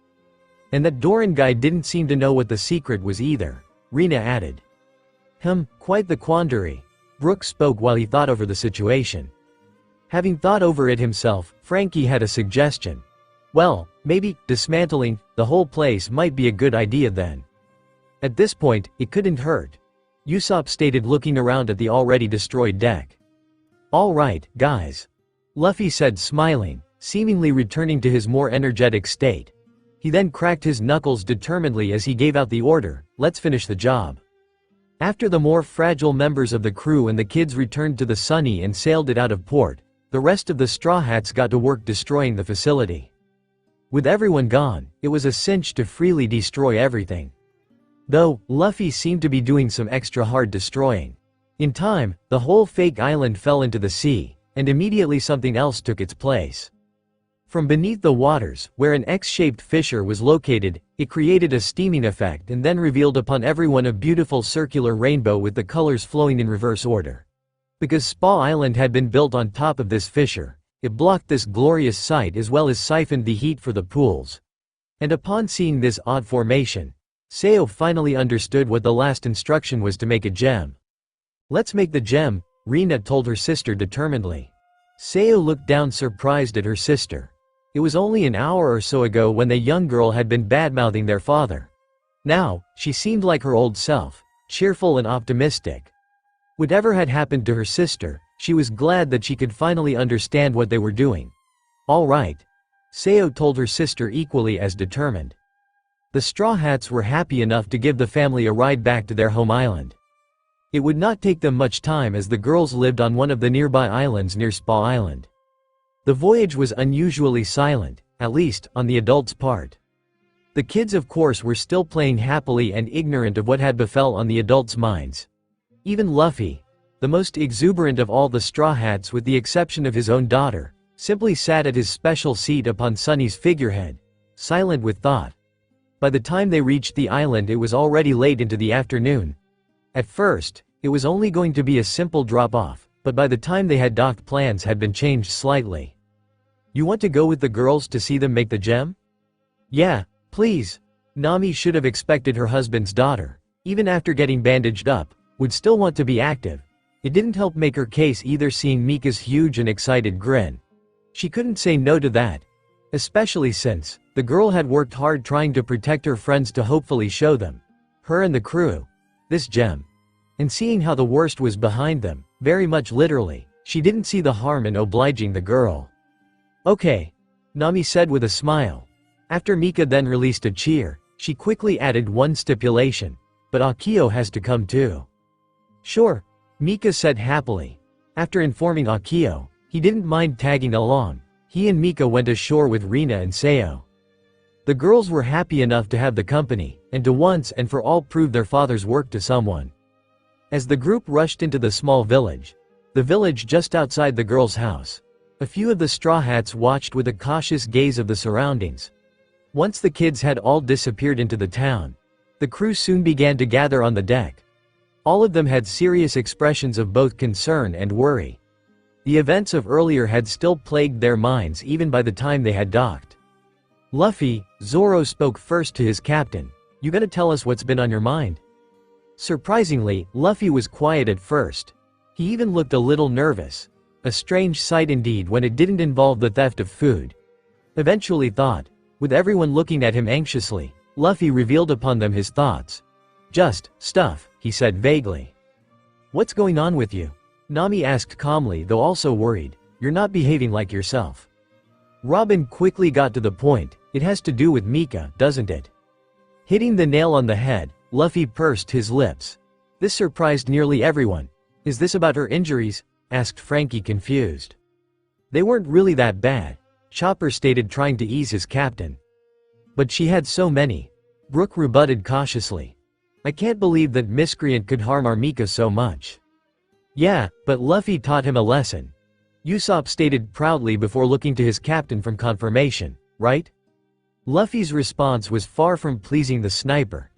"And that Doran guy didn't seem to know what the secret was either," Rina added. Quite the quandary," Brook spoke while he thought over the situation. Having thought over it himself, Frankie had a suggestion. "Well, maybe dismantling the whole place might be a good idea then. At this point, it couldn't hurt," Usopp stated, looking around at the already destroyed deck. "All right, guys," Luffy said, smiling, seemingly returning to his more energetic state. He then cracked his knuckles determinedly as he gave out the order, "Let's finish the job." After the more fragile members of the crew and the kids returned to the Sunny and sailed it out of port, the rest of the Straw Hats got to work destroying the facility. With everyone gone, it was a cinch to freely destroy everything. Though, Luffy seemed to be doing some extra hard destroying. In time, the whole fake island fell into the sea, and immediately something else took its place. From beneath the waters, where an X-shaped fissure was located, it created a steaming effect and then revealed upon everyone a beautiful circular rainbow with the colors flowing in reverse order. Because Spa Island had been built on top of this fissure, it blocked this glorious sight as well as siphoned the heat for the pools. And upon seeing this odd formation, Seo finally understood what the last instruction was to make a gem. "Let's make the gem," Rina told her sister determinedly. Seo looked down surprised at her sister. It was only an hour or so ago when the young girl had been bad-mouthing their father. Now, she seemed like her old self, cheerful and optimistic. Whatever had happened to her sister, she was glad that she could finally understand what they were doing. "All right," Seo told her sister equally as determined. The Straw Hats were happy enough to give the family a ride back to their home island. It would not take them much time as the girls lived on one of the nearby islands near Spa Island. The voyage was unusually silent, at least, on the adults' part. The kids of course were still playing happily and ignorant of what had befell on the adults' minds. Even Luffy, the most exuberant of all the Straw Hats with the exception of his own daughter, simply sat at his special seat upon Sunny's figurehead, silent with thought. By the time they reached the island it was already late into the afternoon. At first, it was only going to be a simple drop-off, but by the time they had docked plans had been changed slightly. "You want to go with the girls to see them make the gem?" "Yeah, please." Nami should have expected her husband's daughter, even after getting bandaged up, would still want to be active. It didn't help make her case either seeing Mika's huge and excited grin. She couldn't say no to that. Especially since, the girl had worked hard trying to protect her friends to hopefully show them, her and the crew, this gem. And seeing how the worst was behind them, very much literally, she didn't see the harm in obliging the girl. "Okay," Nami said with a smile. After Mika then released a cheer, she quickly added one stipulation, "But Akio has to come too." "Sure," Mika said happily. After informing Akio, he didn't mind tagging along. He and Mika went ashore with Rina and Seo. The girls were happy enough to have the company, and to once and for all prove their father's work to someone. As the group rushed into the small village, the village just outside the girls' house, a few of the Straw Hats watched with a cautious gaze of the surroundings. Once the kids had all disappeared into the town, the crew soon began to gather on the deck. All of them had serious expressions of both concern and worry. The events of earlier had still plagued their minds even by the time they had docked. "Luffy," Zoro spoke first to his captain, "you gotta tell us what's been on your mind." Surprisingly, Luffy was quiet at first. He even looked a little nervous. A strange sight indeed when it didn't involve the theft of food. Eventually thought, with everyone looking at him anxiously, Luffy revealed upon them his thoughts. "Just stuff," he said vaguely. "What's going on with you?" Nami asked calmly though also worried. "You're not behaving like yourself." Robin quickly got to the point. "It has to do with Mika, doesn't it?" Hitting the nail on the head, Luffy pursed his lips. This surprised nearly everyone. "Is this about her injuries?" asked Frankie confused. "They weren't really that bad," Chopper stated trying to ease his captain. "But she had so many," Brook rebutted cautiously. "I can't believe that miscreant could harm our Mika so much." "Yeah, but Luffy taught him a lesson," Usopp stated proudly before looking to his captain for confirmation, "right?" Luffy's response was far from pleasing the sniper.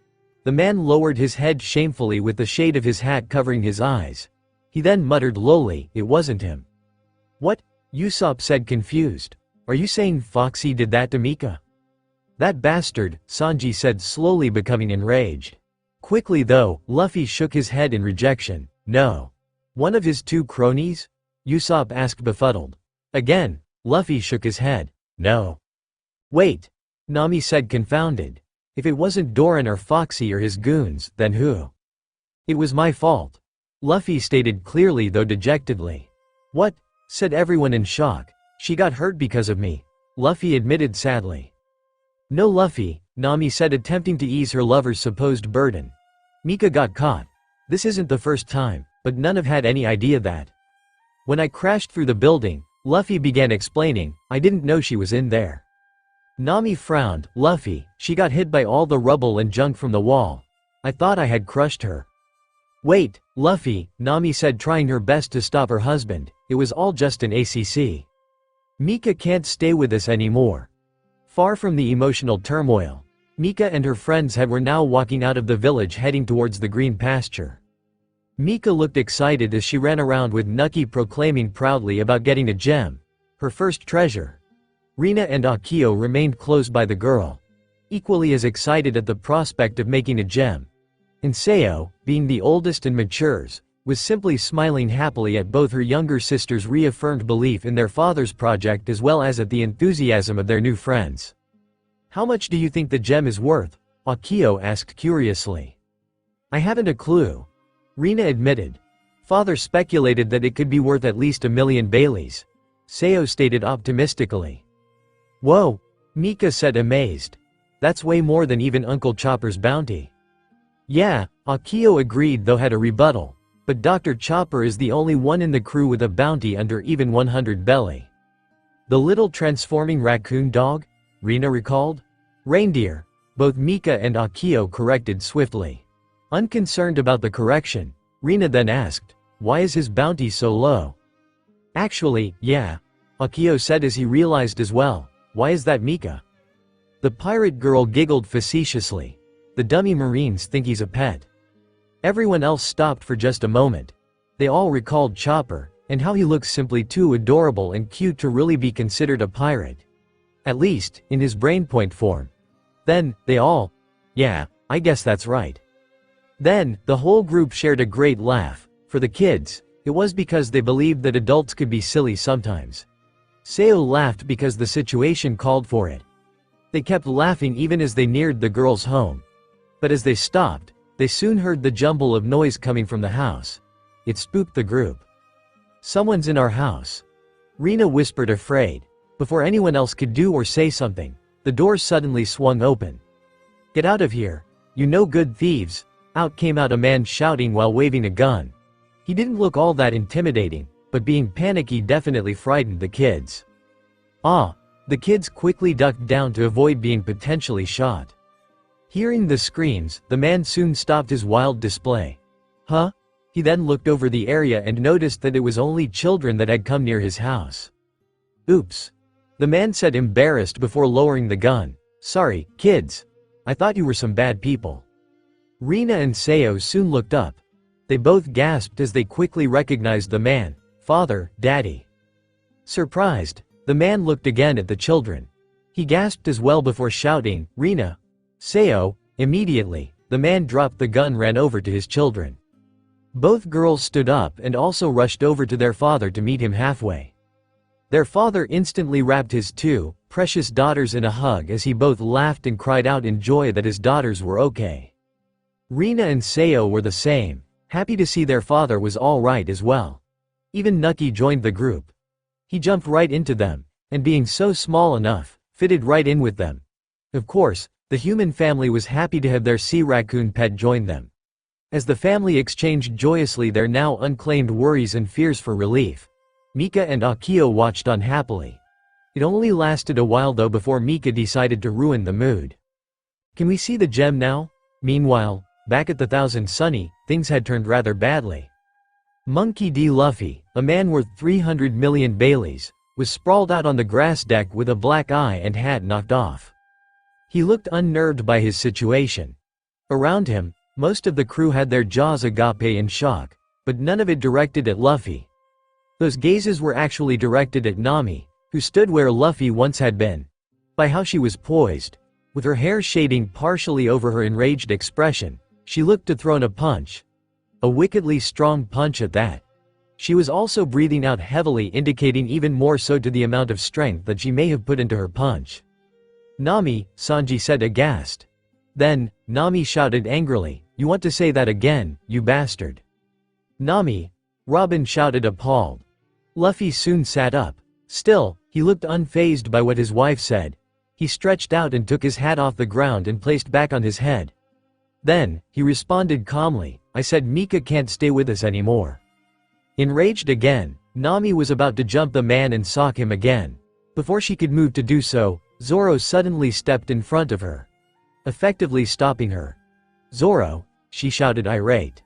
The man lowered his head shamefully with the shade of his hat covering his eyes. He then muttered lowly, "It wasn't him." "What?" Usopp said confused. "Are you saying Foxy did that to Mika?" "That bastard," Sanji said slowly becoming enraged. Quickly though, Luffy shook his head in rejection. "No." "One of his two cronies?" Usopp asked befuddled. Again, Luffy shook his head. "No." "Wait," Nami said confounded. "If it wasn't Doran or Foxy or his goons, then who?" "It was my fault," Luffy stated clearly though dejectedly. "What?" said everyone in shock. "She got hurt because of me," Luffy admitted sadly. "No Luffy," Nami said attempting to ease her lover's supposed burden. "Mika got caught. This isn't the first time, but none have had any idea that. When I crashed through the building," Luffy began explaining, "I didn't know she was in there." Nami frowned. "Luffy, she got hit by all the rubble and junk from the wall. I thought I had crushed her." "Wait, Luffy," Nami said trying her best to stop her husband, "it was all just an ACC." Mika can't stay with us anymore. Far from the emotional turmoil, Mika and her friends were now walking out of the village heading towards the green pasture. Mika looked excited as she ran around with Nucky proclaiming proudly about getting a gem, her first treasure. Rina and Akio remained close by the girl, equally as excited at the prospect of making a gem. And Sayo, being the oldest and matures, was simply smiling happily at both her younger sisters' reaffirmed belief in their father's project as well as at the enthusiasm of their new friends. "How much do you think the gem is worth?" Akio asked curiously. "I haven't a clue," Rina admitted. "Father speculated that it could be worth at least 1,000,000 Baileys," Sayo stated optimistically. "Whoa," Mika said amazed. "That's way more than even Uncle Chopper's bounty." "Yeah," Akio agreed though had a rebuttal, "but Dr. Chopper is the only one in the crew with a bounty under even 100 belly." "The little transforming raccoon dog?" Rina recalled. "Reindeer," both Mika and Akio corrected swiftly. Unconcerned about the correction, Rina then asked, "Why is his bounty so low?" "Actually, yeah," Akio said as he realized as well. "Why is that, Mika?" The pirate girl giggled facetiously. "The dummy Marines think he's a pet." Everyone else stopped for just a moment. They all recalled Chopper, and how he looks simply too adorable and cute to really be considered a pirate. At least, in his brainpoint form. Then, they all, "Yeah, I guess that's right." Then, the whole group shared a great laugh. For the kids, it was because they believed that adults could be silly sometimes. Sayo laughed because the situation called for it. They kept laughing even as they neared the girls' home. But as they stopped, they soon heard the jumble of noise coming from the house. It spooked the group. "Someone's in our house," Rina whispered afraid. Before anyone else could do or say something, the door suddenly swung open. "Get out of here, you no good thieves!" Out came a man shouting while waving a gun. He didn't look all that intimidating, but being panicky definitely frightened the kids. The kids quickly ducked down to avoid being potentially shot. Hearing the screams, the man soon stopped his wild display. "Huh?" He then looked over the area and noticed that it was only children that had come near his house. "Oops," the man said embarrassed before lowering the gun. "Sorry, kids. I thought you were some bad people." Rina and Sayo soon looked up. They both gasped as they quickly recognized the man. "Father, Daddy." Surprised, the man looked again at the children. He gasped as well before shouting, "Rina! Sayo!" Immediately, the man dropped the gun and ran over to his children. Both girls stood up and also rushed over to their father to meet him halfway. Their father instantly wrapped his two precious daughters in a hug as he both laughed and cried out in joy that his daughters were okay. Rina and Sayo were the same, happy to see their father was all right as well. Even Nucky joined the group. He jumped right into them, and being so small enough, fitted right in with them. Of course, the human family was happy to have their sea raccoon pet join them. As the family exchanged joyously their now unclaimed worries and fears for relief, Mika and Akio watched unhappily. It only lasted a while though before Mika decided to ruin the mood. "Can we see the gem now?" Meanwhile, back at the Thousand Sunny, things had turned rather badly. Monkey D. Luffy, a man worth 300 million Baileys, was sprawled out on the grass deck with a black eye and hat knocked off. He looked unnerved by his situation. Around him, most of the crew had their jaws agape in shock, but none of it directed at Luffy. Those gazes were actually directed at Nami, who stood where Luffy once had been. By how she was poised, with her hair shading partially over her enraged expression, she looked to throw a punch. A wickedly strong punch at that. She was also breathing out heavily, indicating even more so to the amount of strength that she may have put into her punch. "Nami," Sanji said aghast. Then, Nami shouted angrily, "You want to say that again, you bastard." "Nami," Robin shouted appalled. Luffy soon sat up. Still, he looked unfazed by what his wife said. He stretched out and took his hat off the ground and placed back on his head. Then, he responded calmly, "I said Mika can't stay with us anymore." Enraged again, Nami was about to jump the man and sock him again. Before she could move to do so, Zoro suddenly stepped in front of her, effectively stopping her. "Zoro," she shouted irate.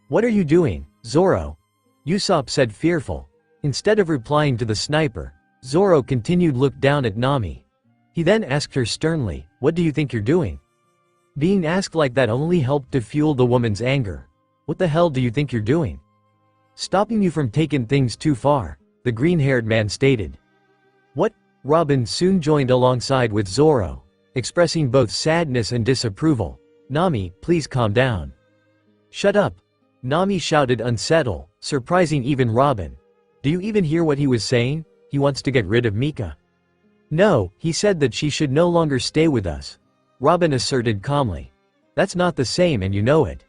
"What are you doing, Zoro?" Usopp said fearful. Instead of replying to the sniper, Zoro continued look down at Nami. He then asked her sternly, "What do you think you're doing?" Being asked like that only helped to fuel the woman's anger. "What the hell do you think you're doing?" "Stopping you from taking things too far," the green-haired man stated. "What?" Robin soon joined alongside with Zoro, expressing both sadness and disapproval. "Nami, please calm down." "Shut up!" Nami shouted, unsettled, surprising even Robin. "Do you even hear what he was saying? He wants to get rid of Mika." "No, he said that she should no longer stay with us," Robin asserted calmly. "That's not the same and you know it."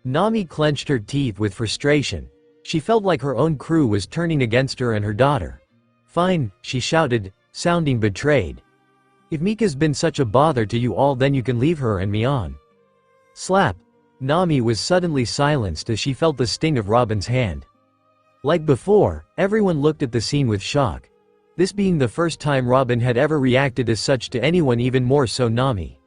Nami clenched her teeth with frustration. She felt like her own crew was turning against her and her daughter. "Fine," she shouted, sounding betrayed. "If Mika's been such a bother to you all, then you can leave her and me on." Slap. Nami was suddenly silenced as she felt the sting of Robin's hand. Like before, everyone looked at the scene with shock. This being the first time Robin had ever reacted as such to anyone, even more so Nami.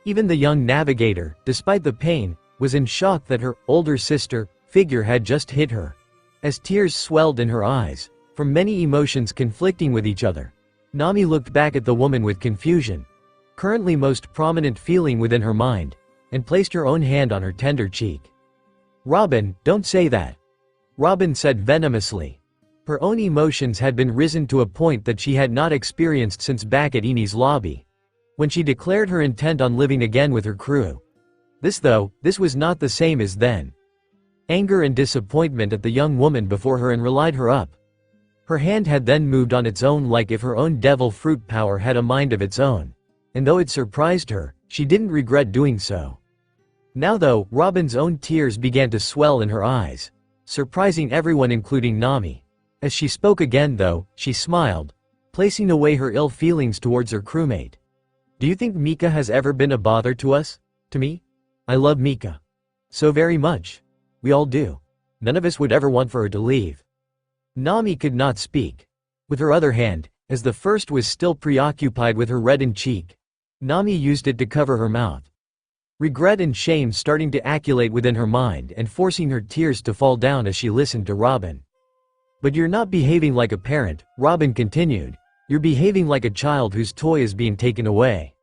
Even the young navigator, despite the pain, was in shock that her older sister figure had just hit her. As tears swelled in her eyes, from many emotions conflicting with each other, Nami looked back at the woman with confusion, currently most prominent feeling within her mind, and placed her own hand on her tender cheek. "Robin, don't say that," Robin said venomously. Her own emotions had been risen to a point that she had not experienced since back at Eni's lobby, when she declared her intent on living again with her crew. This was not the same as then. Anger and disappointment at the young woman before her and relied her up. Her hand had then moved on its own like if her own devil fruit power had a mind of its own. And though it surprised her, she didn't regret doing so. Now though, Robin's own tears began to swell in her eyes, surprising everyone including Nami. As she spoke again though, she smiled, placing away her ill feelings towards her crewmate. "Do you think Mika has ever been a bother to us? To me? I love Mika. So very much. We all do. None of us would ever want for her to leave." Nami could not speak. With her other hand, as the first was still preoccupied with her reddened cheek, Nami used it to cover her mouth. Regret and shame starting to accumulate within her mind and forcing her tears to fall down as she listened to Robin. "But you're not behaving like a parent," Robin continued. "You're behaving like a child whose toy is being taken away.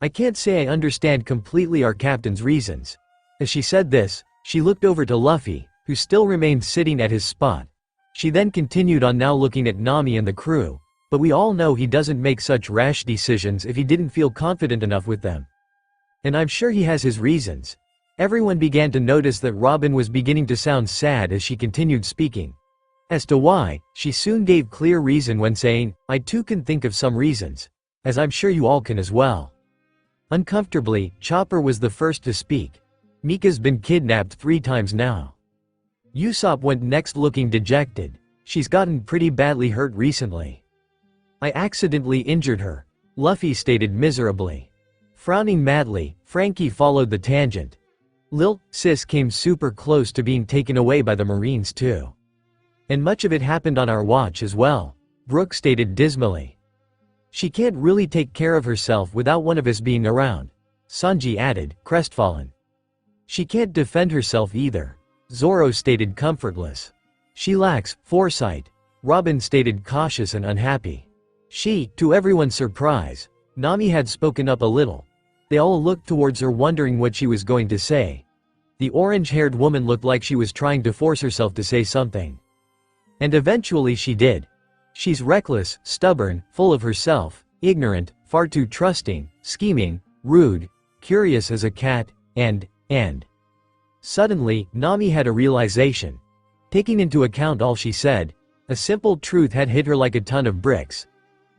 I can't say I understand completely our captain's reasons." As she said this, she looked over to Luffy, who still remained sitting at his spot. She then continued on, now looking at Nami and the crew. "But we all know he doesn't make such rash decisions if he didn't feel confident enough with them. And I'm sure he has his reasons." Everyone began to notice that Robin was beginning to sound sad as she continued speaking. As to why, she soon gave clear reason when saying, "I too can think of some reasons. As I'm sure you all can as well." Uncomfortably, Chopper was the first to speak. "Mika's been kidnapped 3 times now." Usopp went next, looking dejected. "She's gotten pretty badly hurt recently." "I accidentally injured her," Luffy stated miserably. Frowning madly, Frankie followed the tangent. Sis came super close to being taken away by the Marines too. And much of it happened on our watch as well, Brooke stated dismally. "She can't really take care of herself without one of us being around," Sanji added, crestfallen. "She can't defend herself either," Zoro stated comfortless. "She lacks foresight," Robin stated cautious and unhappy. To everyone's surprise, Nami had spoken up a little. They all looked towards her, wondering what she was going to say. The orange-haired woman looked like she was trying to force herself to say something. And eventually she did. "She's reckless, stubborn, full of herself, ignorant, far too trusting, scheming, rude, curious as a cat, and. Suddenly, Nami had a realization. Taking into account all she said, a simple truth had hit her like a ton of bricks.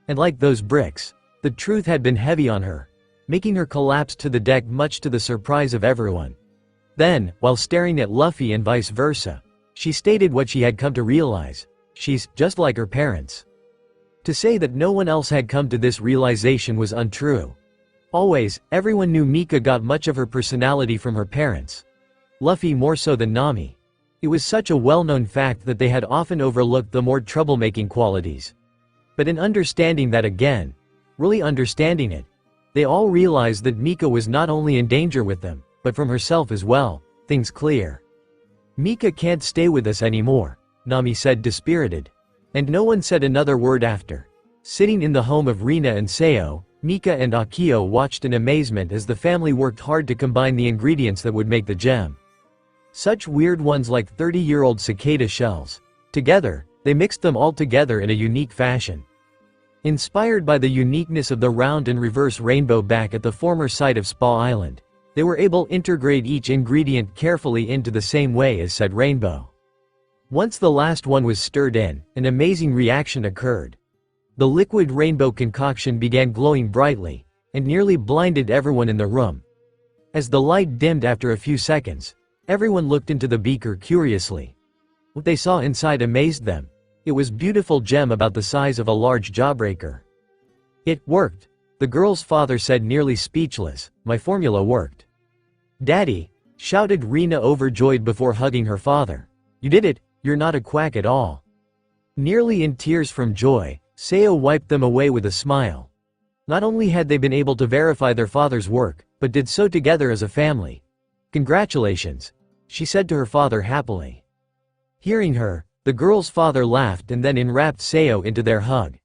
And like those bricks, the truth had been heavy on her, making her collapse to the deck, much to the surprise of everyone. Then, while staring at Luffy and vice versa, she stated what she had come to realize. She's just like her parents. To say that no one else had come to this realization was untrue. Always, everyone knew Mika got much of her personality from her parents. Luffy more so than Nami. It was such a well-known fact that they had often overlooked the more troublemaking qualities. But in understanding that again, really understanding it, they all realized that Mika was not only in danger with them, but from herself as well. Things clear. "Mika can't stay with us anymore," Nami said, dispirited. And no one said another word after. Sitting in the home of Rina and Seo, Mika and Akio watched in amazement as the family worked hard to combine the ingredients that would make the gem. Such weird ones like 30-year-old cicada shells. Together, they mixed them all together in a unique fashion. Inspired by the uniqueness of the round and reverse rainbow back at the former site of Spa Island, they were able to integrate each ingredient carefully into the same way as said rainbow. Once the last one was stirred in, an amazing reaction occurred. The liquid rainbow concoction began glowing brightly, and nearly blinded everyone in the room. As the light dimmed after a few seconds, everyone looked into the beaker curiously. What they saw inside amazed them. It was a beautiful gem about the size of a large jawbreaker. It worked, the girl's father said, nearly speechless. My formula worked. Daddy, shouted Rina, overjoyed before hugging her father. You did it, you're not a quack at all. Nearly in tears from joy, Seo wiped them away with a smile. Not only had they been able to verify their father's work, but did so together as a family. Congratulations, she said to her father happily. Hearing her, the girl's father laughed and then enwrapped Seo into their hug.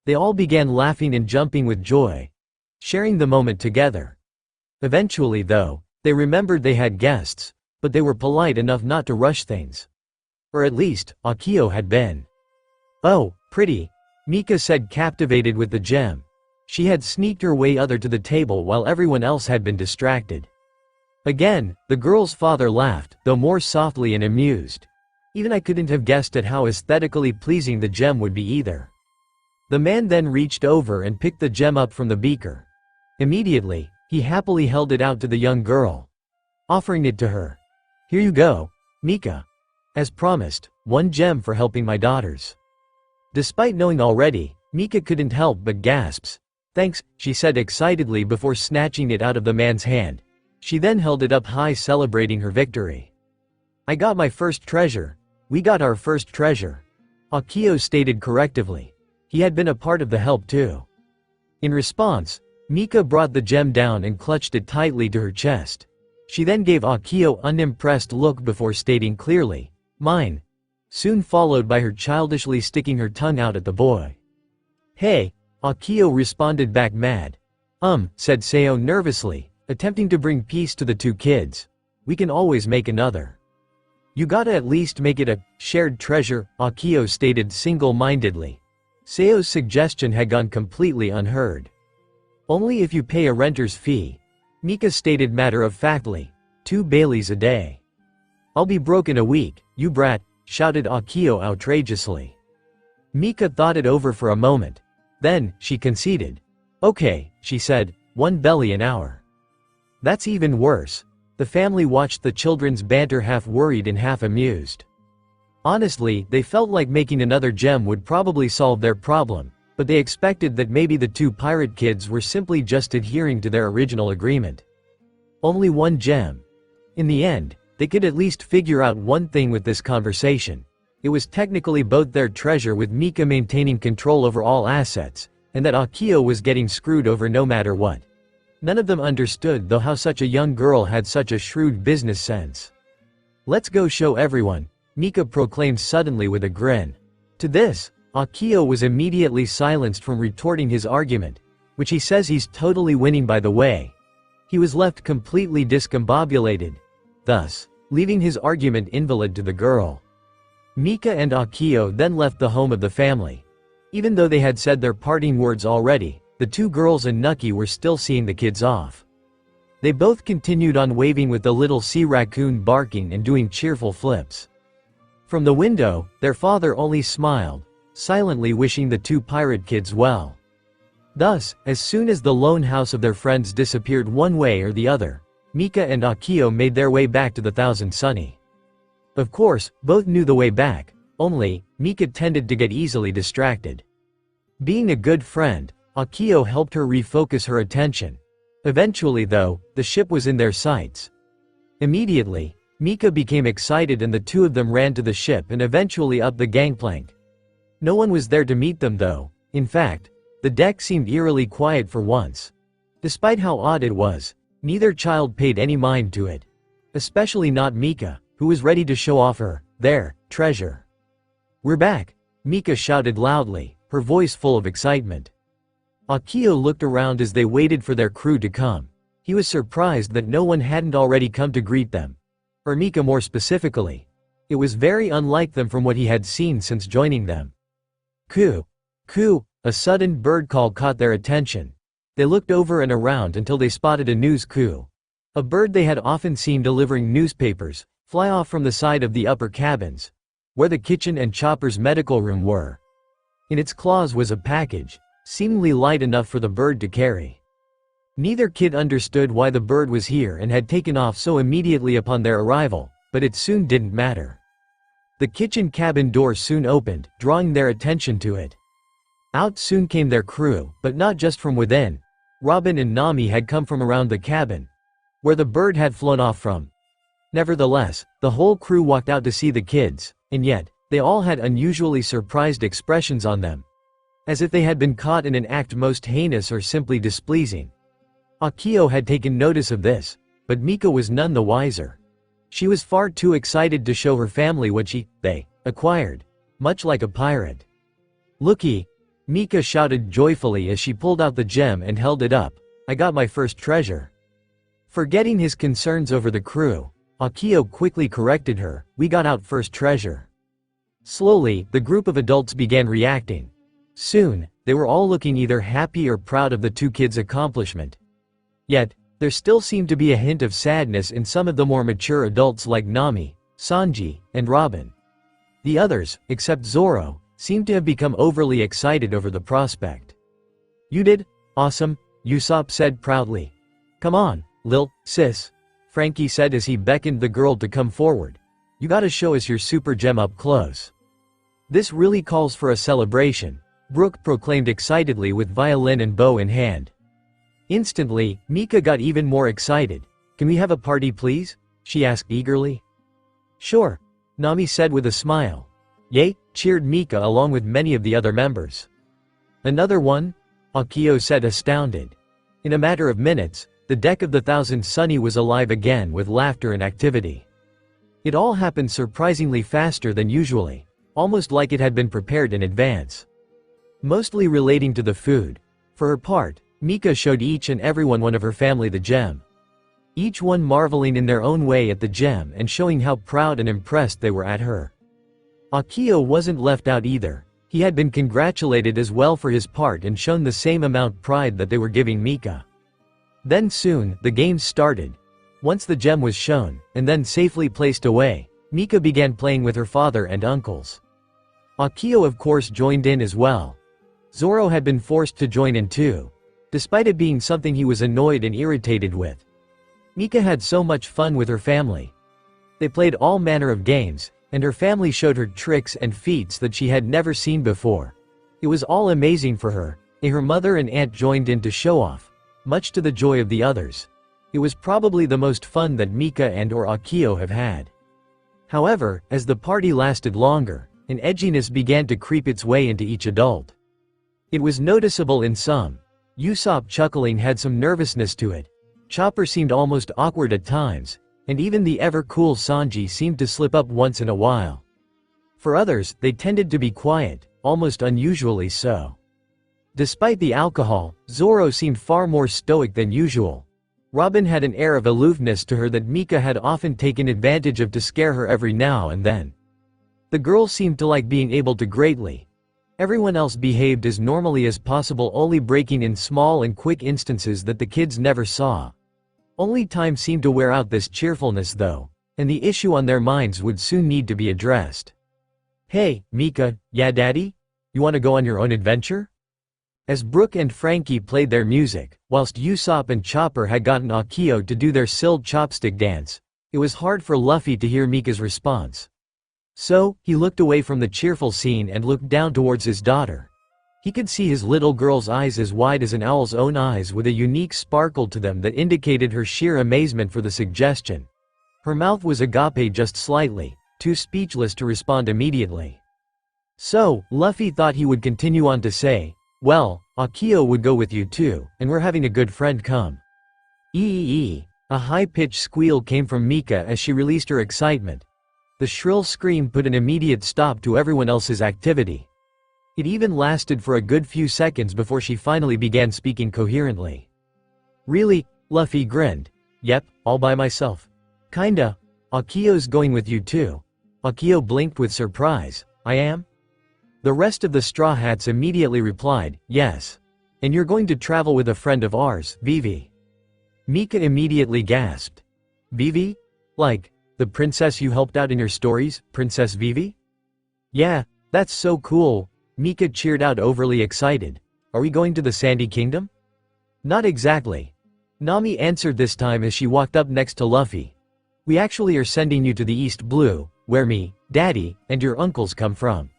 They all began laughing and jumping with joy, sharing the moment together. Eventually, though, they remembered they had guests, but they were polite enough not to rush things. Or at least, Akio had been. Oh, pretty, Mika said, captivated with the gem. She had sneaked her way to the table while everyone else had been distracted. Again, the girl's father laughed, though more softly and amused. Even I couldn't have guessed at how aesthetically pleasing the gem would be either. The man then reached over and picked the gem up from the beaker. Immediately, he happily held it out to the young girl, offering it to her. Here you go, Mika. As promised, one gem for helping my daughters. Despite knowing already, Mika couldn't help but gasp. Thanks, she said excitedly before snatching it out of the man's hand. She then held it up high, celebrating her victory. I got my first treasure. We got our first treasure, Akio stated correctively. He had been a part of the help too. In response, Mika brought the gem down and clutched it tightly to her chest. She then gave Akio an unimpressed look before stating clearly, mine, soon followed by her childishly sticking her tongue out at the boy. Hey, Akio responded back, mad. Said Seo nervously, attempting to bring peace to the two kids. We can always make another. You gotta at least make it a shared treasure, Akio stated single-mindedly. Seo's suggestion had gone completely unheard. Only if you pay a renter's fee, Mika stated matter-of-factly, 2 Baileys a day. I'll be broke in a week, you brat, shouted Akio outrageously. Mika thought it over for a moment. Then, she conceded. Okay, she said, 1 belly an hour. That's even worse. The family watched the children's banter, half worried and half amused. Honestly, they felt like making another gem would probably solve their problem, but they expected that maybe the 2 pirate kids were simply just adhering to their original agreement. Only 1 gem. In the end, they could at least figure out one thing with this conversation. It was technically both their treasure, with Mika maintaining control over all assets, and that Akio was getting screwed over no matter what. None of them understood though how such a young girl had such a shrewd business sense. Let's go show everyone, Mika proclaimed suddenly with a grin. To this, Akio was immediately silenced from retorting his argument, which he says he's totally winning by the way. He was left completely discombobulated, thus, leaving his argument invalid to the girl. Mika and Akio then left the home of the family. Even though they had said their parting words already, the 2 girls and Nucky were still seeing the kids off. They both continued on waving with the little sea raccoon barking and doing cheerful flips. From the window, their father only smiled, silently wishing the 2 pirate kids well. Thus, as soon as the lone house of their friends disappeared one way or the other, Mika and Akio made their way back to the Thousand Sunny. Of course, both knew the way back, only, Mika tended to get easily distracted. Being a good friend, Akio helped her refocus her attention. Eventually though, the ship was in their sights. Immediately, Mika became excited and the 2 of them ran to the ship and eventually up the gangplank. No one was there to meet them though. In fact, the deck seemed eerily quiet for once. Despite how odd it was, neither child paid any mind to it. Especially not Mika, who was ready to show off their treasure. We're back, Mika shouted loudly, her voice full of excitement. Akio looked around as they waited for their crew to come. He was surprised that no one hadn't already come to greet them. Or Mika more specifically. It was very unlike them from what he had seen since joining them. Coo! Coo! A sudden bird call caught their attention. They looked over and around until they spotted a news coo. A bird they had often seen delivering newspapers, fly off from the side of the upper cabins, where the kitchen and Chopper's medical room were. In its claws was a package, seemingly light enough for the bird to carry. Neither kid understood why the bird was here and had taken off so immediately upon their arrival, but it soon didn't matter. The kitchen cabin door soon opened, drawing their attention to it. Out soon came their crew, but not just from within. Robin and Nami had come from around the cabin, where the bird had flown off from. Nevertheless, the whole crew walked out to see the kids, and yet, they all had unusually surprised expressions on them, as if they had been caught in an act most heinous or simply displeasing. Akio had taken notice of this, but Mika was none the wiser. She was far too excited to show her family what they acquired, much like a pirate. "Looky!" Mika shouted joyfully as she pulled out the gem and held it up. "I got my first treasure." Forgetting his concerns over the crew, Akio quickly corrected her, "We got out first treasure." Slowly, the group of adults began reacting. Soon, they were all looking either happy or proud of the two kids' accomplishment. Yet, there still seemed to be a hint of sadness in some of the more mature adults like Nami, Sanji, and Robin. The others, except Zoro, seemed to have become overly excited over the prospect. "You did? Awesome," Usopp said proudly. "Come on, Lil, sis," Frankie said as he beckoned the girl to come forward. "You gotta show us your super gem up close." "This really calls for a celebration," Brooke proclaimed excitedly with violin and bow in hand. Instantly, Mika got even more excited. "Can we have a party please?" she asked eagerly. "Sure," Nami said with a smile. "Yay," cheered Mika along with many of the other members. "Another one?" Akio said astounded. In a matter of minutes, the deck of the Thousand Sunny was alive again with laughter and activity. It all happened surprisingly faster than usually, almost like it had been prepared in advance. Mostly relating to the food. For her part, Mika showed each and everyone one of her family the gem. Each one marveling in their own way at the gem and showing how proud and impressed they were at her. Akio wasn't left out either. He had been congratulated as well for his part and shown the same amount pride that they were giving Mika. Then soon, the games started. Once the gem was shown, and then safely placed away, Mika began playing with her father and uncles. Akio of course joined in as well. Zoro had been forced to join in too, despite it being something he was annoyed and irritated with. Mika had so much fun with her family. They played all manner of games, and her family showed her tricks and feats that she had never seen before. It was all amazing for her, and her mother and aunt joined in to show off, much to the joy of the others. It was probably the most fun that Mika and/or Akio have had. However, as the party lasted longer, an edginess began to creep its way into each adult. It was noticeable in some. Usopp chuckling had some nervousness to it. Chopper seemed almost awkward at times, and even the ever-cool Sanji seemed to slip up once in a while. For others, they tended to be quiet, almost unusually so. Despite the alcohol, Zoro seemed far more stoic than usual. Robin had an air of aloofness to her that Mika had often taken advantage of to scare her every now and then. The girl seemed to like being able to greatly. Everyone else behaved as normally as possible, only breaking in small and quick instances that the kids never saw. Only time seemed to wear out this cheerfulness though, and the issue on their minds would soon need to be addressed. "Hey, Mika, yeah daddy? You wanna go on your own adventure?" As Brooke and Frankie played their music, whilst Usopp and Chopper had gotten Akio to do their Silled chopstick dance, it was hard for Luffy to hear Mika's response. So, he looked away from the cheerful scene and looked down towards his daughter. He could see his little girl's eyes as wide as an owl's own eyes with a unique sparkle to them that indicated her sheer amazement for the suggestion. Her mouth was agape just slightly, too speechless to respond immediately. So, Luffy thought he would continue on to say, "Well, Akio would go with you too, and we're having a good friend come." Ee. A high-pitched squeal came from Mika as she released her excitement. The shrill scream put an immediate stop to everyone else's activity. It even lasted for a good few seconds before she finally began speaking coherently. Really? Luffy grinned. Yep, all by myself. Kinda. Akio's going with you too. Akio blinked with surprise. I am? The rest of the Straw Hats immediately replied, yes. And you're going to travel with a friend of ours, Vivi. Mika immediately gasped. Vivi? Like, the princess you helped out in your stories, Princess Vivi? Yeah, that's so cool, Mika cheered out overly excited. Are we going to the Sandy Kingdom? Not exactly. Nami answered this time as she walked up next to Luffy. We actually are sending you to the East Blue, where me, Daddy, and your uncles come from.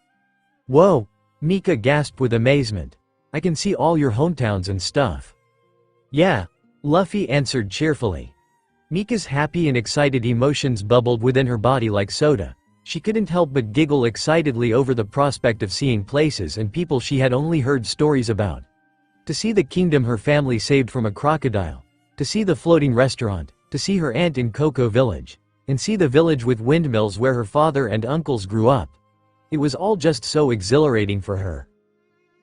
Whoa, Mika gasped with amazement. I can see all your hometowns and stuff. Yeah, Luffy answered cheerfully. Mika's happy and excited emotions bubbled within her body like soda. She couldn't help but giggle excitedly over the prospect of seeing places and people she had only heard stories about. To see the kingdom her family saved from a crocodile. To see the floating restaurant. To see her aunt in Cocoa Village. And see the village with windmills where her father and uncles grew up. It was all just so exhilarating for her.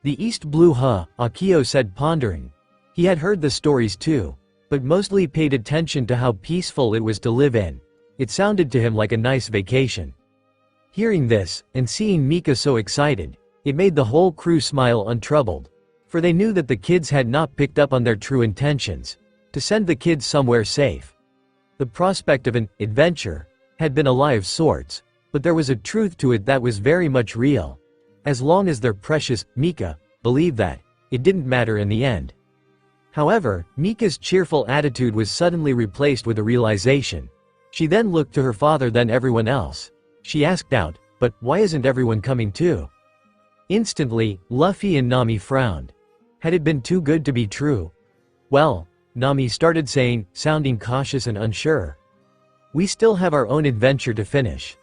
The East Blue, Akio said, pondering. He had heard the stories too, but mostly paid attention to how peaceful it was to live in. It sounded to him like a nice vacation. Hearing this, and seeing Mika so excited, it made the whole crew smile untroubled. For they knew that the kids had not picked up on their true intentions. To send the kids somewhere safe. The prospect of an adventure had been a lie of sorts, but there was a truth to it that was very much real. As long as their precious Mika believed that, it didn't matter in the end. However, Mika's cheerful attitude was suddenly replaced with a realization. She then looked to her father, then everyone else. She asked out, but why isn't everyone coming too? Instantly, Luffy and Nami frowned. Had it been too good to be true? Well, Nami started saying, sounding cautious and unsure. We still have our own adventure to finish.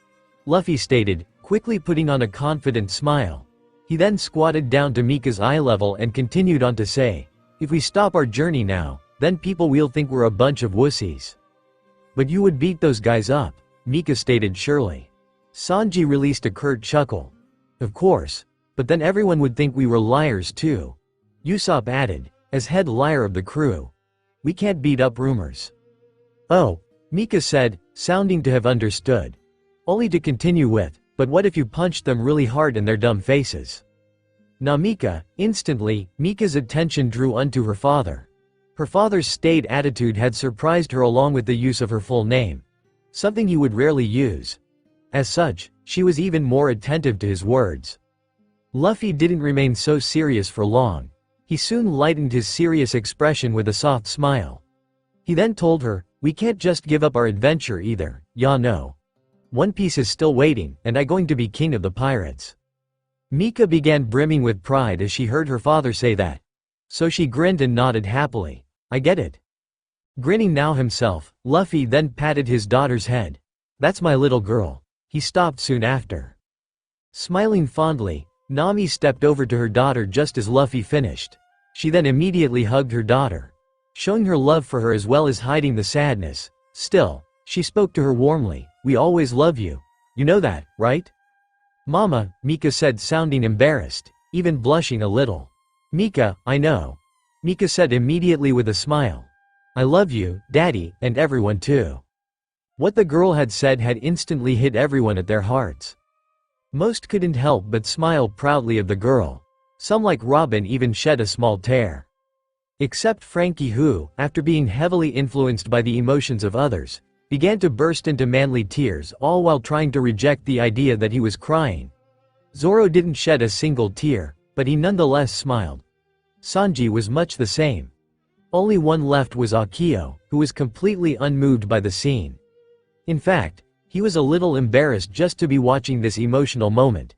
Luffy stated, quickly putting on a confident smile. He then squatted down to Mika's eye level and continued on to say, if we stop our journey now, then people will think we're a bunch of wussies. But you would beat those guys up, Mika stated surely. Sanji released a curt chuckle. Of course, but then everyone would think we were liars too. Usopp added, as head liar of the crew. We can't beat up rumors. Oh, Mika said, sounding to have understood. Only to continue with, but what if you punched them really hard in their dumb faces? Mika, instantly, Mika's attention drew unto her father. Her father's staid attitude had surprised her along with the use of her full name. Something he would rarely use. As such, she was even more attentive to his words. Luffy didn't remain so serious for long. He soon lightened his serious expression with a soft smile. He then told her, we can't just give up our adventure either, ya know. One Piece is still waiting, and I'm going to be king of the pirates. Mika began brimming with pride as she heard her father say that. So she grinned and nodded happily. I get it. Grinning now himself, Luffy then patted his daughter's head. That's my little girl. He stopped soon after. Smiling fondly, Nami stepped over to her daughter just as Luffy finished. She then immediately hugged her daughter, showing her love for her as well as hiding the sadness. Still, she spoke to her warmly. We always love you. You know that, right? Mama, Mika said, sounding embarrassed, even blushing a little. Mika, I know. Mika said immediately with a smile. I love you, Daddy, and everyone too. What the girl had said had instantly hit everyone at their hearts. Most couldn't help but smile proudly of the girl. Some like Robin even shed a small tear. Except Frankie who, after being heavily influenced by the emotions of others, began to burst into manly tears all while trying to reject the idea that he was crying. Zoro didn't shed a single tear, but he nonetheless smiled. Sanji was much the same. Only one left was Akio, who was completely unmoved by the scene. In fact, he was a little embarrassed just to be watching this emotional moment.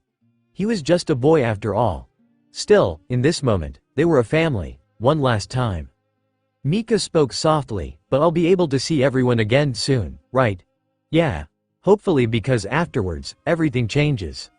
He was just a boy after all. Still, in this moment, they were a family, one last time. Mika spoke softly, but I'll be able to see everyone again soon, right? Yeah. Hopefully, because afterwards, everything changes.